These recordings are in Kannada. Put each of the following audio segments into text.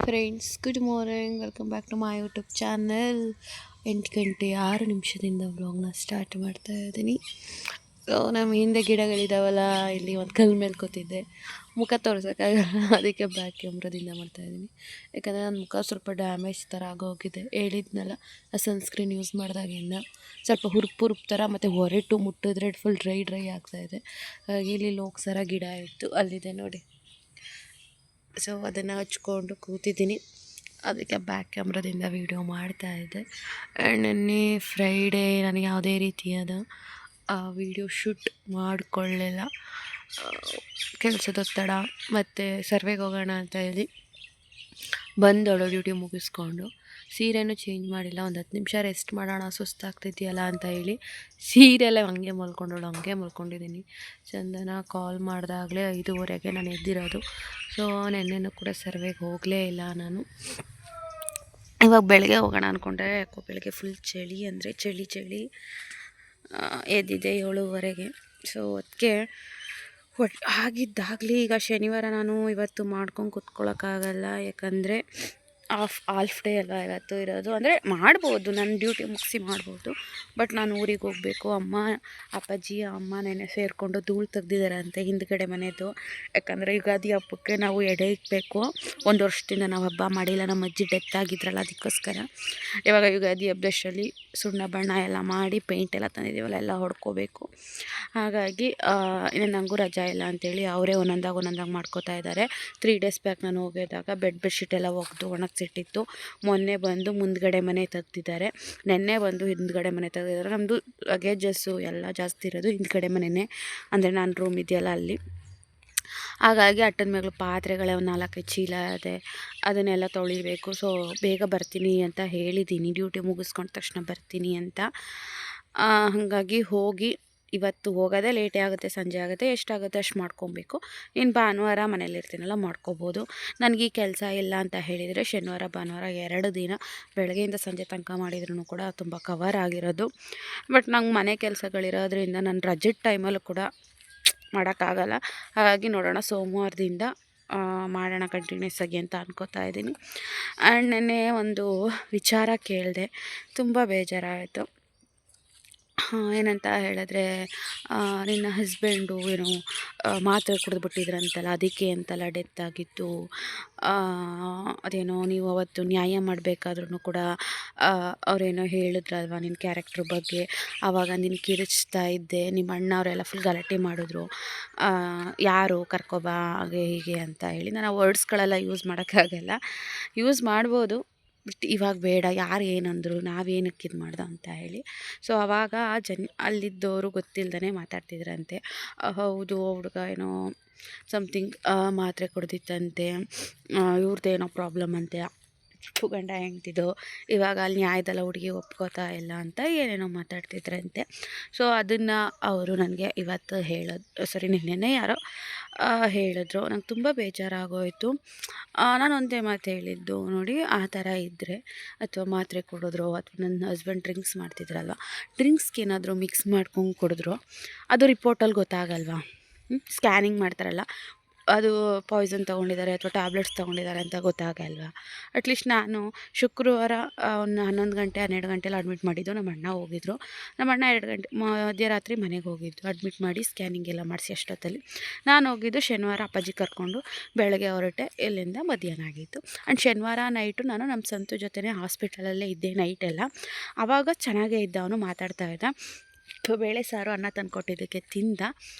Friends, good morning. Welcome back to my YouTube channel. 8 ಗಂಟೆ 6 ನಿಮಿಷದಿಂದ ವ್ಲಾಗ್ನ ಸ್ಟಾರ್ಟ್ ಮಾಡ್ತಾ ಇದ್ದೀನಿ. ಸೊ ನಮ್ಮ ಹಿಂದೆ ಗಿಡಗಳಿದ್ದಾವಲ್ಲ, ಇಲ್ಲಿ ಒಂದು ಕಲ್ ಮೇಲೆ ಕೂತಿದ್ದೆ, ಮುಖ ತೋರ್ಸೋಕ್ಕಾಗಲ್ಲ, ಅದಕ್ಕೆ ಬ್ಯಾಕ್ ಕ್ಯಾಮ್ರಾದಿಂದ ಮಾಡ್ತಾಯಿದ್ದೀನಿ. ಯಾಕಂದರೆ ನನ್ನ ಮುಖ ಸ್ವಲ್ಪ ಡ್ಯಾಮೇಜ್ ಥರ ಆಗೋಗಿದೆ. ಹೇಳಿದ್ನಲ್ಲ, ಸನ್ಸ್ಕ್ರೀನ್ ಯೂಸ್ ಮಾಡಿದಾಗಿಂದ ಸ್ವಲ್ಪ ಹುರುಪು ಥರ, ಮತ್ತು ಹೊರಟು ಮುಟ್ಟಿದ್ರೆ ಫುಲ್ ಡ್ರೈ ಆಗ್ತಾಯಿದೆ. ಹಾಗೆ ಇಲ್ಲಿ ಲೋಕಸರ ಗಿಡ ಇತ್ತು, ಅಲ್ಲಿದೆ ನೋಡಿ. ಸೊ ಅದನ್ನು ಹಚ್ಕೊಂಡು ಕೂತಿದ್ದೀನಿ, ಅದಕ್ಕೆ ಬ್ಯಾಕ್ ಕ್ಯಾಮ್ರಾದಿಂದ ವೀಡಿಯೋ ಮಾಡ್ತಾಯಿದ್ದೆ. ಆ್ಯಂಡ್ ನಿನ್ನೆ ಫ್ರೈಡೇ ನನಗೆ ಯಾವುದೇ ರೀತಿಯಾದ ವೀಡಿಯೋ ಶೂಟ್ ಮಾಡಿಕೊಳ್ಳಿಲ್ಲ. ಕೆಲಸದ ಒತ್ತಡ ಮತ್ತು ಸರ್ವೆಗೆ ಹೋಗೋಣ ಅಂತ ಹೇಳಿ ಬಂದವಳು ಡ್ಯೂಟಿ ಮುಗಿಸ್ಕೊಂಡು. ಸೀರೆನೂ ಚೇಂಜ್ ಮಾಡಿಲ್ಲ, ಒಂದು 10 ನಿಮಿಷ ರೆಸ್ಟ್ ಮಾಡೋಣ, ಸುಸ್ತಾಗ್ತಿದೆಯಲ್ಲ ಅಂತ ಹೇಳಿ ಸೀರೆಯಲ್ಲೇ ಹಂಗೆ ಮಲ್ಕೊಂಡಿದ್ದೀನಿ. ಚಂದನ ಕಾಲ್ ಮಾಡಿದಾಗಲೇ 5:30ಗೆ ನಾನು ಎದ್ದಿರೋದು. ಸೊ ನೆನ್ನೆನೂ ಕೂಡ ಸರ್ವೆಗೆ ಹೋಗಲೇ ಇಲ್ಲ ನಾನು. ಇವಾಗ ಬೆಳಗ್ಗೆ ಹೋಗೋಣ ಅಂದ್ಕೊಂಡ್ರೆ ಯಾಕೋ ಬೆಳಗ್ಗೆ ಫುಲ್ ಚಳಿ, ಅಂದರೆ ಚಳಿ ಎದ್ದಿದ್ದೆ 7:30ಗೆ. ಸೊ ಅದಕ್ಕೆ ಆಗಿದ್ದಾಗಲಿ ಈಗ ಶನಿವಾರ ನಾನು ಇವತ್ತು ಮಾಡ್ಕೊಂಡು ಕೂತ್ಕೊಳ್ಳೋಕ್ಕಾಗಲ್ಲ, ಯಾಕಂದರೆ ಆಫ್ ಡೇ ಅಲ್ವಾ ಇವತ್ತು ಇರೋದು. ಅಂದರೆ ಮಾಡ್ಬೋದು, ನನ್ನ ಡ್ಯೂಟಿ ಮುಗಿಸಿ ಮಾಡ್ಬೋದು, ಬಟ್ ನಾನು ಊರಿಗೆ ಹೋಗಬೇಕು. ಅಪ್ಪಾಜಿ ಅಮ್ಮ ನೆನೆ ಸೇರಿಕೊಂಡು ಧೂಳು ತೆಗ್ದಿದ್ದಾರೆ ಅಂತೆ ಹಿಂದ್ಗಡೆ ಮನೆಯದು. ಯಾಕಂದರೆ ಯುಗಾದಿ ಹಬ್ಬಕ್ಕೆ ನಾವು ಎಡೆ ಇಡಬೇಕು. 1 ವರ್ಷದಿಂದ ನಾವು ಹಬ್ಬ ಮಾಡಿಲ್ಲ, ನಮ್ಮ ಅಜ್ಜಿ ಡೆತ್ ಆಗಿದ್ರಲ್ಲ, ಅದಕ್ಕೋಸ್ಕರ ಇವಾಗ ಯುಗಾದಿ ಹಬ್ಬದಷ್ಟರಲ್ಲಿ ಸುಣ್ಣ ಬಣ್ಣ ಎಲ್ಲ ಮಾಡಿ ಪೇಂಟ್ ಎಲ್ಲ ತಂದಿದ್ದೀವಲ್ಲ, ಎಲ್ಲ ಹೊಡ್ಕೋಬೇಕು. ಹಾಗಾಗಿ ಇನ್ನು ನನಗೂ ರಜಾ ಇಲ್ಲ ಅಂಥೇಳಿ ಅವರೇ ಒಂದೊಂದಾಗಿ ಮಾಡ್ಕೋತಾ ಇದ್ದಾರೆ. 3 ಡೇಸ್ ಬ್ಯಾಕ್ ನಾನು ಹೋಗಿದ್ದಾಗ ಬೆಡ್ಶೀಟ್ ಎಲ್ಲ ಒಗೆದು ಒಣಗಿಸಿಟ್ಟಿತ್ತು. ಮೊನ್ನೆ ಬಂದು ಮುಂದ್ಗಡೆ ಮನೆ ತೆಗ್ದಿದ್ದಾರೆ, ನೆನ್ನೆ ಬಂದು ಹಿಂದ್ಗಡೆ ಮನೆ ತೆಗ್ದಿದ್ದಾರೆ. ನಮ್ಮದು ಲಗೇಜಸ್ಸು ಎಲ್ಲ ಜಾಸ್ತಿ ಇರೋದು ಹಿಂದ್ಗಡೆ ಮನೆಯೇ, ಅಂದರೆ ನಾನು ರೂಮ್ ಇದೆಯಲ್ಲ ಅಲ್ಲಿ. ಹಾಗಾಗಿ ಅಟ್ಟದ ಮೇಲೆ ಪಾತ್ರೆಗಳೇ ಒಂದು 4-5 ಚೀಲ ಇದೆ, ಅದನ್ನೆಲ್ಲ ತೊಳಿಬೇಕು. ಸೊ ಬೇಗ ಬರ್ತೀನಿ ಅಂತ ಹೇಳಿದ್ದೀನಿ, ಡ್ಯೂಟಿ ಮುಗಿಸ್ಕೊಂಡ ತಕ್ಷಣ ಬರ್ತೀನಿ ಅಂತ. ಹಾಗಾಗಿ ಹೋಗಿ ಇವತ್ತು ಹೋಗೋದೇ ಲೇಟೇ ಆಗುತ್ತೆ, ಸಂಜೆ ಆಗುತ್ತೆ, ಎಷ್ಟಾಗುತ್ತೆ ಅಷ್ಟು ಮಾಡ್ಕೊಬೇಕು. ಇನ್ನು ಭಾನುವಾರ ಮನೇಲಿರ್ತೀನಲ್ಲ ಮಾಡ್ಕೋಬೋದು. ನನಗೆ ಈ ಕೆಲಸ ಇಲ್ಲ ಅಂತ ಹೇಳಿದರೆ ಶನಿವಾರ ಭಾನುವಾರ 2 ದಿನ ಬೆಳಗ್ಗೆಯಿಂದ ಸಂಜೆ ತನಕ ಮಾಡಿದ್ರೂ ಕೂಡ ತುಂಬ ಕವರ್ ಆಗಿರೋದು. ಬಟ್ ನಂಗೆ ಮನೆ ಕೆಲಸಗಳಿರೋದ್ರಿಂದ ನಾನು ರಜದ ಟೈಮಲ್ಲೂ ಕೂಡ ಮಾಡೋಕ್ಕಾಗಲ್ಲ. ಹಾಗಾಗಿ ನೋಡೋಣ, ಸೋಮವಾರದಿಂದ ಮಾಡೋಣ ಕಂಟಿನ್ಯೂಸ್ ಆಗಿ ಅಂತ ಅನ್ಕೋತಾ ಇದ್ದೀನಿ. ಆ್ಯಂಡ್ ನೆನ್ನೆ ಒಂದು ವಿಚಾರ ಕೇಳಿದೆ, ತುಂಬ ಬೇಜಾರಾಯಿತು. ಏನಂತ ಹೇಳಿದ್ರೆ, ನಿನ್ನ ಹಸ್ಬೆಂಡು ಏನೋ ಮಾತ್ರೆ ಕುಡಿದ್ಬಿಟ್ಟಿದ್ರಂತಲ್ಲ, ಅದಕ್ಕೆ ಅಂತೆಲ್ಲ ಡೆತ್ ಆಗಿತ್ತು. ಅದೇನೋ ನೀವು ಅವತ್ತು ನ್ಯಾಯ ಮಾಡಬೇಕಾದ್ರೂ ಕೂಡ ಅವರೇನೋ ಹೇಳಿದ್ರಲ್ವ ನಿನ್ನ ಕ್ಯಾರೆಕ್ಟ್ರ್ ಬಗ್ಗೆ. ಆವಾಗ ನೀನು ಕಿರಿಚ್ತಾ ಇದ್ದೆ, ನಿಮ್ಮ ಅಣ್ಣವರೆಲ್ಲ ಫುಲ್ ಗಲಾಟೆ ಮಾಡಿದ್ರು, ಯಾರು ಕರ್ಕೊಬಾ ಹಾಗೆ ಹೀಗೆ ಅಂತ ಹೇಳಿ. ನಾನು ಆ ವರ್ಡ್ಸ್ಗಳೆಲ್ಲ ಯೂಸ್ ಮಾಡೋಕ್ಕಾಗಲ್ಲ, ಯೂಸ್ ಮಾಡ್ಬೋದು, ಬಟ್ ಇವಾಗ ಬೇಡ, ಯಾರು ಏನಂದರು, ನಾವೇನಕ್ಕೆ ಇದು ಮಾಡ್ದೆ ಅಂತ ಹೇಳಿ. ಸೊ ಆವಾಗ ಅಲ್ಲಿದ್ದವರು ಗೊತ್ತಿಲ್ಲದೇ ಮಾತಾಡ್ತಿದ್ರಂತೆ. ಹೌದು, ಹುಡುಗ ಏನೋ ಸಮಥಿಂಗ್ ಮಾತ್ರೆ ಕುಡ್ದಿತ್ತಂತೆ, ಇವ್ರದ್ದೇನೋ ಪ್ರಾಬ್ಲಮ್ ಅಂತೆ, ಗಂಡ ಹೆಂಡ್ತಿದ್ದು, ಇವಾಗ ಅಲ್ಲಿ ನ್ಯಾಯದಲ್ಲ ಹುಡುಗಿ ಒಪ್ಕೋತಾ ಇಲ್ಲ ಅಂತ ಏನೇನೋ ಮಾತಾಡ್ತಿದ್ರಂತೆ. ಸೊ ಅದನ್ನು ಅವರು ನನಗೆ ಇವತ್ತು ನಿನ್ನೆ ಯಾರೋ ಹೇಳಿದ್ರು. ನಂಗೆ ತುಂಬ ಬೇಜಾರಾಗೋಯಿತು. ನಾನು ಒಂದೇ ಮಾತು ಹೇಳಿದ್ದು, ನೋಡಿ ಆ ಥರ ಇದ್ದರೆ, ಅಥವಾ ಮಾತ್ರೆ ಕುಡಿದ್ರು, ಅಥವಾ ನನ್ನ ಹಸ್ಬೆಂಡ್ ಡ್ರಿಂಕ್ಸ್ ಮಾಡ್ತಿದ್ರಲ್ವ, ಡ್ರಿಂಕ್ಸ್ಗೆ ಏನಾದರೂ ಮಿಕ್ಸ್ ಮಾಡ್ಕೊಂಡು ಕುಡಿದ್ರು, ಅದು ರಿಪೋರ್ಟಲ್ಲಿ ಗೊತ್ತಾಗಲ್ವಾ? ಸ್ಕ್ಯಾನಿಂಗ್ ಮಾಡ್ತಾರಲ್ಲ, ಅದು ಪಾಯ್ಸನ್ ತೊಗೊಂಡಿದ್ದಾರೆ ಅಥವಾ ಟ್ಯಾಬ್ಲೆಟ್ಸ್ ತೊಗೊಂಡಿದ್ದಾರೆ ಅಂತ ಗೊತ್ತಾಗಲ್ವ? ಅಟ್ಲೀಸ್ಟ್ ನಾನು ಶುಕ್ರವಾರ ಒಂದು 11 ಗಂಟೆ 12 ಗಂಟೆಲಿ ಅಡ್ಮಿಟ್ ಮಾಡಿದ್ದು. ನಮ್ಮ ಅಣ್ಣ ಹೋಗಿದ್ರು, ನಮ್ಮ ಅಣ್ಣ 2 ಗಂಟೆ ಮಧ್ಯರಾತ್ರಿ ಮನೆಗೆ ಹೋಗಿದ್ದು, ಅಡ್ಮಿಟ್ ಮಾಡಿ ಸ್ಕ್ಯಾನಿಂಗ್ ಎಲ್ಲ ಮಾಡಿಸಿ ಅಷ್ಟೊತ್ತಲ್ಲಿ. ನಾನು ಹೋಗಿದ್ದು ಶನಿವಾರ ಅಪ್ಪಾಜಿ ಕರ್ಕೊಂಡು ಬೆಳಗ್ಗೆ ಹೊರಟೆ, ಇಲ್ಲಿಂದ ಮಧ್ಯಾಹ್ನ ಆಗಿತ್ತು. ಆ್ಯಂಡ್ ಶನಿವಾರ ನೈಟು ನಾನು ನಮ್ಮ ಸಂತು ಜೊತೆನೇ ಹಾಸ್ಪಿಟಲಲ್ಲೇ ಇದ್ದೆ ನೈಟೆಲ್ಲ. ಆವಾಗ ಚೆನ್ನಾಗೇ ಇದ್ದ, ಅವನು ಮಾತಾಡ್ತಾ ಇದ್ದ, ಬೇಳೆ ಸಾರು ಅನ್ನ ತಂದುಕೊಟ್ಟಿದ್ದಕ್ಕೆ ತಿಂದ.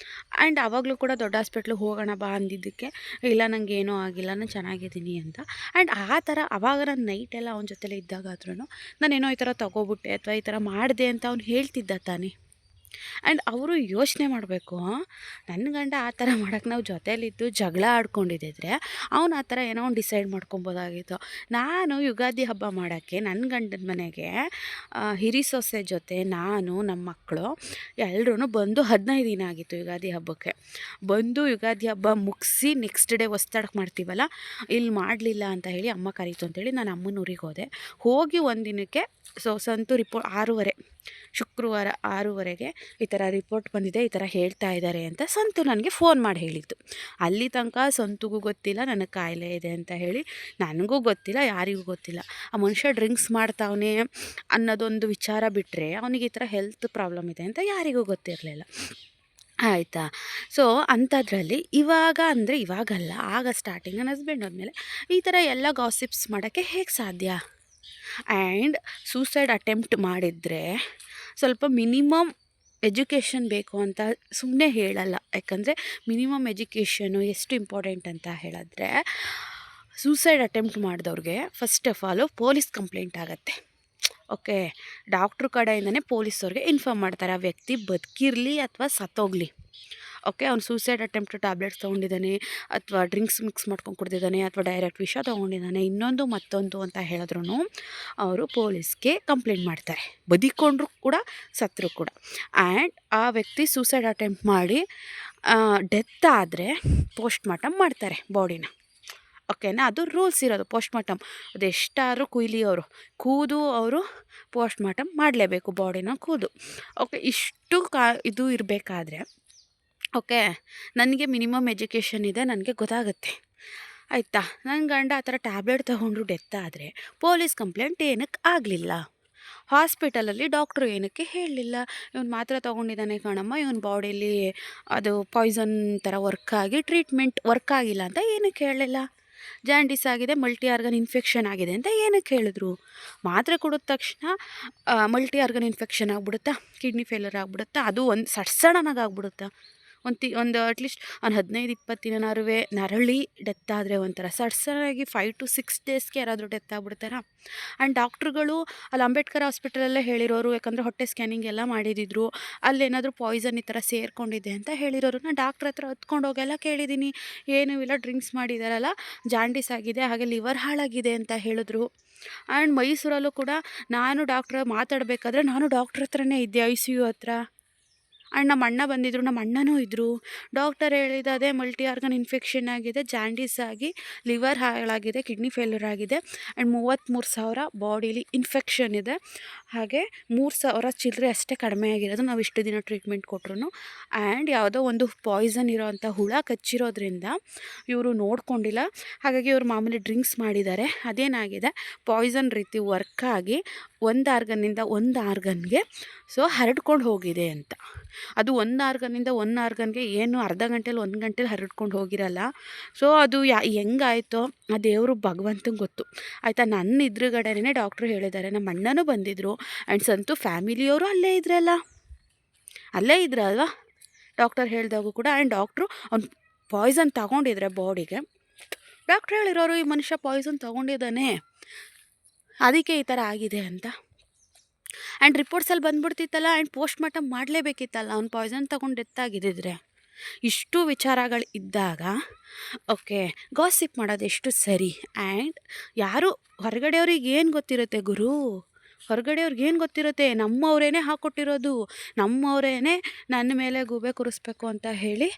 ಆ್ಯಂಡ್ ಆವಾಗಲೂ ಕೂಡ ದೊಡ್ಡ ಹಾಸ್ಪಿಟ್ಲಿಗೆ ಹೋಗೋಣ ಬಾ ಅಂದಿದ್ದಕ್ಕೆ, ಇಲ್ಲ ನನಗೆ ಏನೂ ಆಗಿಲ್ಲ, ನಾನು ಚೆನ್ನಾಗಿದ್ದೀನಿ ಅಂತ. ಆ್ಯಂಡ್ ಆ ಥರ ಆವಾಗ ನಾನು ನೈಟೆಲ್ಲ ಅವನ ಜೊತೆಲೇ ಇದ್ದಾಗಾದ್ರೂ ನಾನೇನೋ ಈ ಥರ ತೊಗೊಬಿಟ್ಟೆ ಅಥವಾ ಈ ಥರ ಮಾಡಿದೆ ಅಂತ ಅವ್ನು ಹೇಳ್ತಿದ್ದ ತಾನೇ. ಆ್ಯಂಡ್ ಅವರು ಯೋಚನೆ ಮಾಡಬೇಕು, ನನ್ನ ಗಂಡ ಆ ಥರ ಮಾಡೋಕ್ಕೆ ನಾವು ಜೊತೆಯಲ್ಲಿದ್ದು ಜಗಳ ಆಡ್ಕೊಂಡಿದ್ದಿದ್ರೆ ಅವ್ನು ಆ ಥರ ಏನೋ ಒಂದು ಡಿಸೈಡ್ ಮಾಡ್ಕೊಬೋದಾಗಿತ್ತು. ನಾನು ಯುಗಾದಿ ಹಬ್ಬ ಮಾಡೋಕ್ಕೆ ನನ್ನ ಗಂಡನ ಮನೆಗೆ ಹಿರಿ ಸೊಸೆ ಜೊತೆ ನಾನು, ನಮ್ಮ ಮಕ್ಕಳು ಎಲ್ಲರೂ ಬಂದು 15 ದಿನ ಆಗಿತ್ತು ಯುಗಾದಿ ಹಬ್ಬಕ್ಕೆ. ಬಂದು ಯುಗಾದಿ ಹಬ್ಬ ಮುಗಿಸಿ ನೆಕ್ಸ್ಟ್ ಡೇ ಹೊಸ್ತಾಡಕ್ಕೆ ಮಾಡ್ತೀವಲ್ಲ, ಇಲ್ಲಿ ಮಾಡಲಿಲ್ಲ ಅಂತ ಹೇಳಿ ಅಮ್ಮ ಕರೀತು ಅಂತೇಳಿ ನಾನು ಅಮ್ಮನ ಊರಿಗೆ ಹೋದೆ. ಹೋಗಿ 1 ದಿನಕ್ಕೆ ಸಂತು ರಿಪೋರ್ಟ್ 6:30 ಶುಕ್ರವಾರ 6:30ಗೆ ಈ ಥರ ರಿಪೋರ್ಟ್ ಬಂದಿದೆ, ಈ ಥರ ಹೇಳ್ತಾ ಇದ್ದಾರೆ ಅಂತ ಸಂತು ನನಗೆ ಫೋನ್ ಮಾಡಿ ಹೇಳಿದ್ದು. ಅಲ್ಲಿ ತನಕ ಸಂತುಗೂ ಗೊತ್ತಿಲ್ಲ ನನಗೆ ಕಾಯಿಲೆ ಇದೆ ಅಂತ ಹೇಳಿ, ನನಗೂ ಗೊತ್ತಿಲ್ಲ, ಯಾರಿಗೂ ಗೊತ್ತಿಲ್ಲ. ಆ ಮನುಷ್ಯ ಡ್ರಿಂಕ್ಸ್ ಮಾಡ್ತಾವನೆ ಅನ್ನೋದೊಂದು ವಿಚಾರ ಬಿಟ್ಟರೆ ಅವನಿಗೆ ಈ ಥರ ಹೆಲ್ತ್ ಪ್ರಾಬ್ಲಮ್ ಇದೆ ಅಂತ ಯಾರಿಗೂ ಗೊತ್ತಿರಲಿಲ್ಲ. ಆಯಿತಾ. ಸೊ ಅಂಥದ್ರಲ್ಲಿ ಇವಾಗ ಅಂದರೆ ಇವಾಗಲ್ಲ, ಆಗ ಸ್ಟಾರ್ಟಿಂಗ್ ನನ್ನ ಹಸ್ಬೆಂಡ್ ಹೋದ್ಮೇಲೆ ಈ ಥರ ಎಲ್ಲ ಗಾಸಿಪ್ಸ್ ಮಾಡೋಕ್ಕೆ ಹೇಗೆ ಸಾಧ್ಯ? ಆ್ಯಂಡ್ ಸೂಸೈಡ್ ಅಟೆಂಪ್ಟ್ ಮಾಡಿದರೆ ಸ್ವಲ್ಪ ಮಿನಿಮಮ್ ಎಜುಕೇಷನ್ ಬೇಕು ಅಂತ ಸುಮ್ಮನೆ ಹೇಳಲ್ಲ. ಯಾಕಂದರೆ ಮಿನಿಮಮ್ ಎಜುಕೇಷನು ಎಷ್ಟು ಇಂಪಾರ್ಟೆಂಟ್ ಅಂತ ಹೇಳಿದ್ರೆ, ಸೂಸೈಡ್ ಅಟೆಂಪ್ಟ್ ಮಾಡಿದವ್ರಿಗೆ first of all police complaint ಆಗುತ್ತೆ. ಓಕೆ, ಡಾಕ್ಟ್ರು ಕಡೆಯಿಂದನೇ ಪೊಲೀಸವ್ರಿಗೆ ಇನ್ಫಾರ್ಮ್ ಮಾಡ್ತಾರೆ, ಆ ವ್ಯಕ್ತಿ ಬದುಕಿರಲಿ ಅಥವಾ ಸತ್ತೋಗಲಿ. ಓಕೆ, ಅವ್ನು ಸೂಸೈಡ್ ಅಟೆಂಪ್ಟ್ ಟ್ಯಾಬ್ಲೆಟ್ಸ್ ತೊಗೊಂಡಿದ್ದಾನೆ ಅಥವಾ ಡ್ರಿಂಕ್ಸ್ ಮಿಕ್ಸ್ ಮಾಡ್ಕೊಂಡು ಕುಡ್ದಿದ್ದಾನೆ ಅಥವಾ ಡೈರೆಕ್ಟ್ ವಿಷ ತೊಗೊಂಡಿದ್ದಾನೆ, ಇನ್ನೊಂದು ಮತ್ತೊಂದು ಅಂತ ಹೇಳಿದ್ರು ಅವರು ಪೊಲೀಸ್ಗೆ ಕಂಪ್ಲೇಂಟ್ ಮಾಡ್ತಾರೆ, ಬದುಕೊಂಡ್ರು ಕೂಡ ಸತ್ತರು ಕೂಡ. ಆ್ಯಂಡ್ ಆ ವ್ಯಕ್ತಿ ಸೂಸೈಡ್ ಅಟೆಂಪ್ಟ್ ಮಾಡಿ ಡೆತ್ ಆದರೆ ಪೋಸ್ಟ್ ಮಾರ್ಟಮ್ ಮಾಡ್ತಾರೆ ಬಾಡಿನ. ಓಕೆನಾ, ಅದು ರೂಲ್ಸ್ ಇರೋದು ಪೋಸ್ಟ್ ಮಾರ್ಟಮ್. ಅದೆಷ್ಟಾದರೂ ಕುಯ್ಲಿಯವರು ಕೂದು ಅವರು ಪೋಸ್ಟ್ ಮಾರ್ಟಮ್ ಮಾಡಲೇಬೇಕು ಬಾಡಿನ ಕೂದು. ಓಕೆ, ಇಷ್ಟು ಇದು ಇರಬೇಕಾದ್ರೆ ಓಕೆ, ನನಗೆ ಮಿನಿಮಮ್ ಎಜುಕೇಷನ್ ಇದೆ, ನನಗೆ ಗೊತ್ತಾಗುತ್ತೆ ಆಯಿತಾ. ನನ್ನ ಗಂಡ ಆ ಥರ ಟ್ಯಾಬ್ಲೆಟ್ ತೊಗೊಂಡ್ರು ಡೆತ್ ಆದರೆ ಪೊಲೀಸ್ ಕಂಪ್ಲೇಂಟ್ ಏನಕ್ಕೆ ಆಗಲಿಲ್ಲ? ಹಾಸ್ಪಿಟಲಲ್ಲಿ ಡಾಕ್ಟ್ರು ಏನಕ್ಕೆ ಹೇಳಲಿಲ್ಲ, ಇವನು ಮಾತ್ರೆ ತೊಗೊಂಡಿದ್ದಾನೆ ಕಣಮ್ಮ, ಇವನ ಬಾಡಿಲಿ ಅದು ಪಾಯ್ಸನ್ ಥರ ವರ್ಕ್ ಆಗಿ ಟ್ರೀಟ್ಮೆಂಟ್ ವರ್ಕ್ ಆಗಿಲ್ಲ ಅಂತ ಏನಕ್ಕೆ ಹೇಳಲಿಲ್ಲ? ಜಾಂಡೀಸ್ ಆಗಿದೆ, ಮಲ್ಟಿ ಆರ್ಗನ್ ಇನ್ಫೆಕ್ಷನ್ ಆಗಿದೆ ಅಂತ ಏನಕ್ಕೆ ಹೇಳಿದ್ರು? ಮಾತ್ರೆ ಕೊಡಿದ ತಕ್ಷಣ ಮಲ್ಟಿ ಆರ್ಗನ್ ಇನ್ಫೆಕ್ಷನ್ ಆಗಿಬಿಡುತ್ತಾ, ಕಿಡ್ನಿ ಫೇಲ್ಯೂರ್ ಆಗಿಬಿಡುತ್ತಾ, ಅದು ಒಂದು ಸಡನ್ನಾಗಿ ಆಗ್ಬಿಡುತ್ತಾ? ಒಂದು ಅಟ್ಲೀಸ್ಟ್ ಒಂದು 15-20 ದಿನನಾರು ನರಳಿ ಡೆತ್ ಆದರೆ ಒಂಥರ ಸಡನ್ನಾಗಿ 5 to 6 ಡೇಸ್ಗೆ ಯಾರಾದರೂ ಡೆತ್ ಆಗ್ಬಿಡ್ತಾರಾ? ಆ್ಯಂಡ್ ಡಾಕ್ಟ್ರುಗಳು ಅಲ್ಲಿ ಅಂಬೇಡ್ಕರ್ ಹಾಸ್ಪಿಟಲಲ್ಲೇ ಹೇಳಿರೋರು, ಯಾಕಂದರೆ ಹೊಟ್ಟೆ ಸ್ಕ್ಯಾನಿಂಗ್ ಎಲ್ಲ ಮಾಡಿದಿದ್ರು, ಅಲ್ಲೇನಾದರೂ ಪಾಯ್ಸನ್ ಈ ಥರ ಸೇರ್ಕೊಂಡಿದೆ ಅಂತ ಹೇಳಿರೋರು. ನಾನು ಡಾಕ್ಟ್ರ್ ಹತ್ರ ಹೊತ್ಕೊಂಡು ಹೋಗೆಲ್ಲ ಕೇಳಿದ್ದೀನಿ, ಏನೂ ಇಲ್ಲ, ಡ್ರಿಂಕ್ಸ್ ಮಾಡಿದಾರಲ್ಲ, ಜಾಂಡೀಸ್ ಆಗಿದೆ, ಹಾಗೆ ಲಿವರ್ ಹಾಳಾಗಿದೆ ಅಂತ ಹೇಳಿದ್ರು. ಆ್ಯಂಡ್ ಮೈಸೂರಲ್ಲೂ ಕೂಡ ನಾನು ಡಾಕ್ಟ್ರ್ ಮಾತಾಡಬೇಕಾದ್ರೆ ನಾನು ಡಾಕ್ಟ್ರ್ ಹತ್ರನೇ ಇದ್ದೆ, ICU ಹತ್ರ. ಆ್ಯಂಡ್ ನಮ್ಮ ಅಣ್ಣ ಬಂದಿದ್ದರು, ನಮ್ಮ ಅಣ್ಣನೂ ಇದ್ದರು. ಡಾಕ್ಟರ್ ಹೇಳಿದ ಅದೇ ಮಲ್ಟಿ ಆರ್ಗನ್ ಇನ್ಫೆಕ್ಷನ್ ಆಗಿದೆ, ಜಾಂಡೀಸ್ ಆಗಿ ಲಿವರ್ ಹಾಳಾಗಿದೆ, ಕಿಡ್ನಿ ಫೇಲ್ಯೂರ್ ಆಗಿದೆ, ಆ್ಯಂಡ್ 33,000 ಬಾಡೀಲಿ ಇನ್ಫೆಕ್ಷನ್ ಇದೆ, ಹಾಗೆ 3,000 ಚಿಲ್ಲರೆ ಅಷ್ಟೇ ಕಡಿಮೆ ಆಗಿರೋದು ನಾವು ಇಷ್ಟು ದಿನ ಟ್ರೀಟ್ಮೆಂಟ್ ಕೊಟ್ರು. ಆ್ಯಂಡ್ ಯಾವುದೋ ಒಂದು ಪಾಯ್ಸನ್ ಇರೋವಂಥ ಹುಳ ಕಚ್ಚಿರೋದ್ರಿಂದ ಇವರು ನೋಡ್ಕೊಂಡಿಲ್ಲ, ಹಾಗಾಗಿ ಇವರು ಮಾಮೂಲಿ ಡ್ರಿಂಕ್ಸ್ ಮಾಡಿದ್ದಾರೆ, ಅದೇನಾಗಿದೆ ಪಾಯ್ಸನ್ ರೀತಿ ವರ್ಕ್ ಆಗಿ ಒಂದು ಆರ್ಗನ್ನಿಂದ ಒಂದು ಆರ್ಗನ್ಗೆ ಹರಡ್ಕೊಂಡು ಹೋಗಿದೆ ಅಂತ. ಅದು ಒಂದು ಆರ್ಗನ್ನಿಂದ ಒಂದು ಆರ್ಗನ್ಗೆ ಏನು ಅರ್ಧ ಗಂಟೆಲಿ 1 ಗಂಟೆಲಿ ಹರಡ್ಕೊಂಡು ಹೋಗಿರಲ್ಲ. ಸೊ ಅದು ಹೆಂಗಾಯ್ತೋ ಆ ದೇವರು ಭಗವಂತಂಗೆ ಗೊತ್ತು ಆಯಿತಾ. ನನ್ನ ಎದುರುಗಡೆನೇ ಡಾಕ್ಟ್ರು ಹೇಳಿದ್ದಾರೆ, ನಮ್ಮ ಅಣ್ಣನೂ ಬಂದಿದ್ದರು, ಆ್ಯಂಡ್ ಸಂತು ಫ್ಯಾಮಿಲಿಯವರು ಅಲ್ಲೇ ಇದ್ರಲ್ವ ಡಾಕ್ಟರ್ ಹೇಳಿದಾಗೂ ಕೂಡ. ಆ್ಯಂಡ್ ಡಾಕ್ಟ್ರು ಅವ್ನು ಪಾಯ್ಸನ್ ತಗೊಂಡಿದ್ರೆ ಬಾಡಿಗೆ, ಡಾಕ್ಟ್ರು ಹೇಳಿರೋರು ಈ ಮನುಷ್ಯ ಪಾಯ್ಸನ್ ತೊಗೊಂಡಿದ್ದಾನೆ, ಅದಕ್ಕೆ ಈ ಥರ ಆಗಿದೆ ಅಂತ. ಆ್ಯಂಡ್ ರಿಪೋರ್ಟ್ಸಲ್ಲಿ ಬಂದ್ಬಿಡ್ತಿತ್ತಲ್ಲ, ಆ್ಯಂಡ್ ಪೋಸ್ಟ್ ಮಾರ್ಟಮ್ ಮಾಡಲೇಬೇಕಿತ್ತಲ್ಲ ಅವ್ನು ಪಾಯ್ಸನ್ ತೊಗೊಂಡು ಡೆತ್ ಆಗಿದ್ದಿದ್ರೆ. ಇಷ್ಟು ವಿಚಾರಗಳು ಇದ್ದಾಗ ಓಕೆ, ಗಾಸಿಪ್ ಮಾಡೋದು ಎಷ್ಟು ಸರಿ? ಆ್ಯಂಡ್ ಯಾರು ಹೊರಗಡೆಯವ್ರಿಗೆ ಏನು ಗೊತ್ತಿರುತ್ತೆ ಗುರು? ಹೊರಗಡೆಯವ್ರಿಗೆ ಏನು ಗೊತ್ತಿರುತ್ತೆ? ನಮ್ಮವರೇನೆ ಹಾಕ್ಕೊಟ್ಟಿರೋದು, ನಮ್ಮವರೇನೆ ನನ್ನ ಮೇಲೆ ಗೂಬೆ ಕೂರಿಸ್ಬೇಕು ಅಂತ ಹೇಳಿ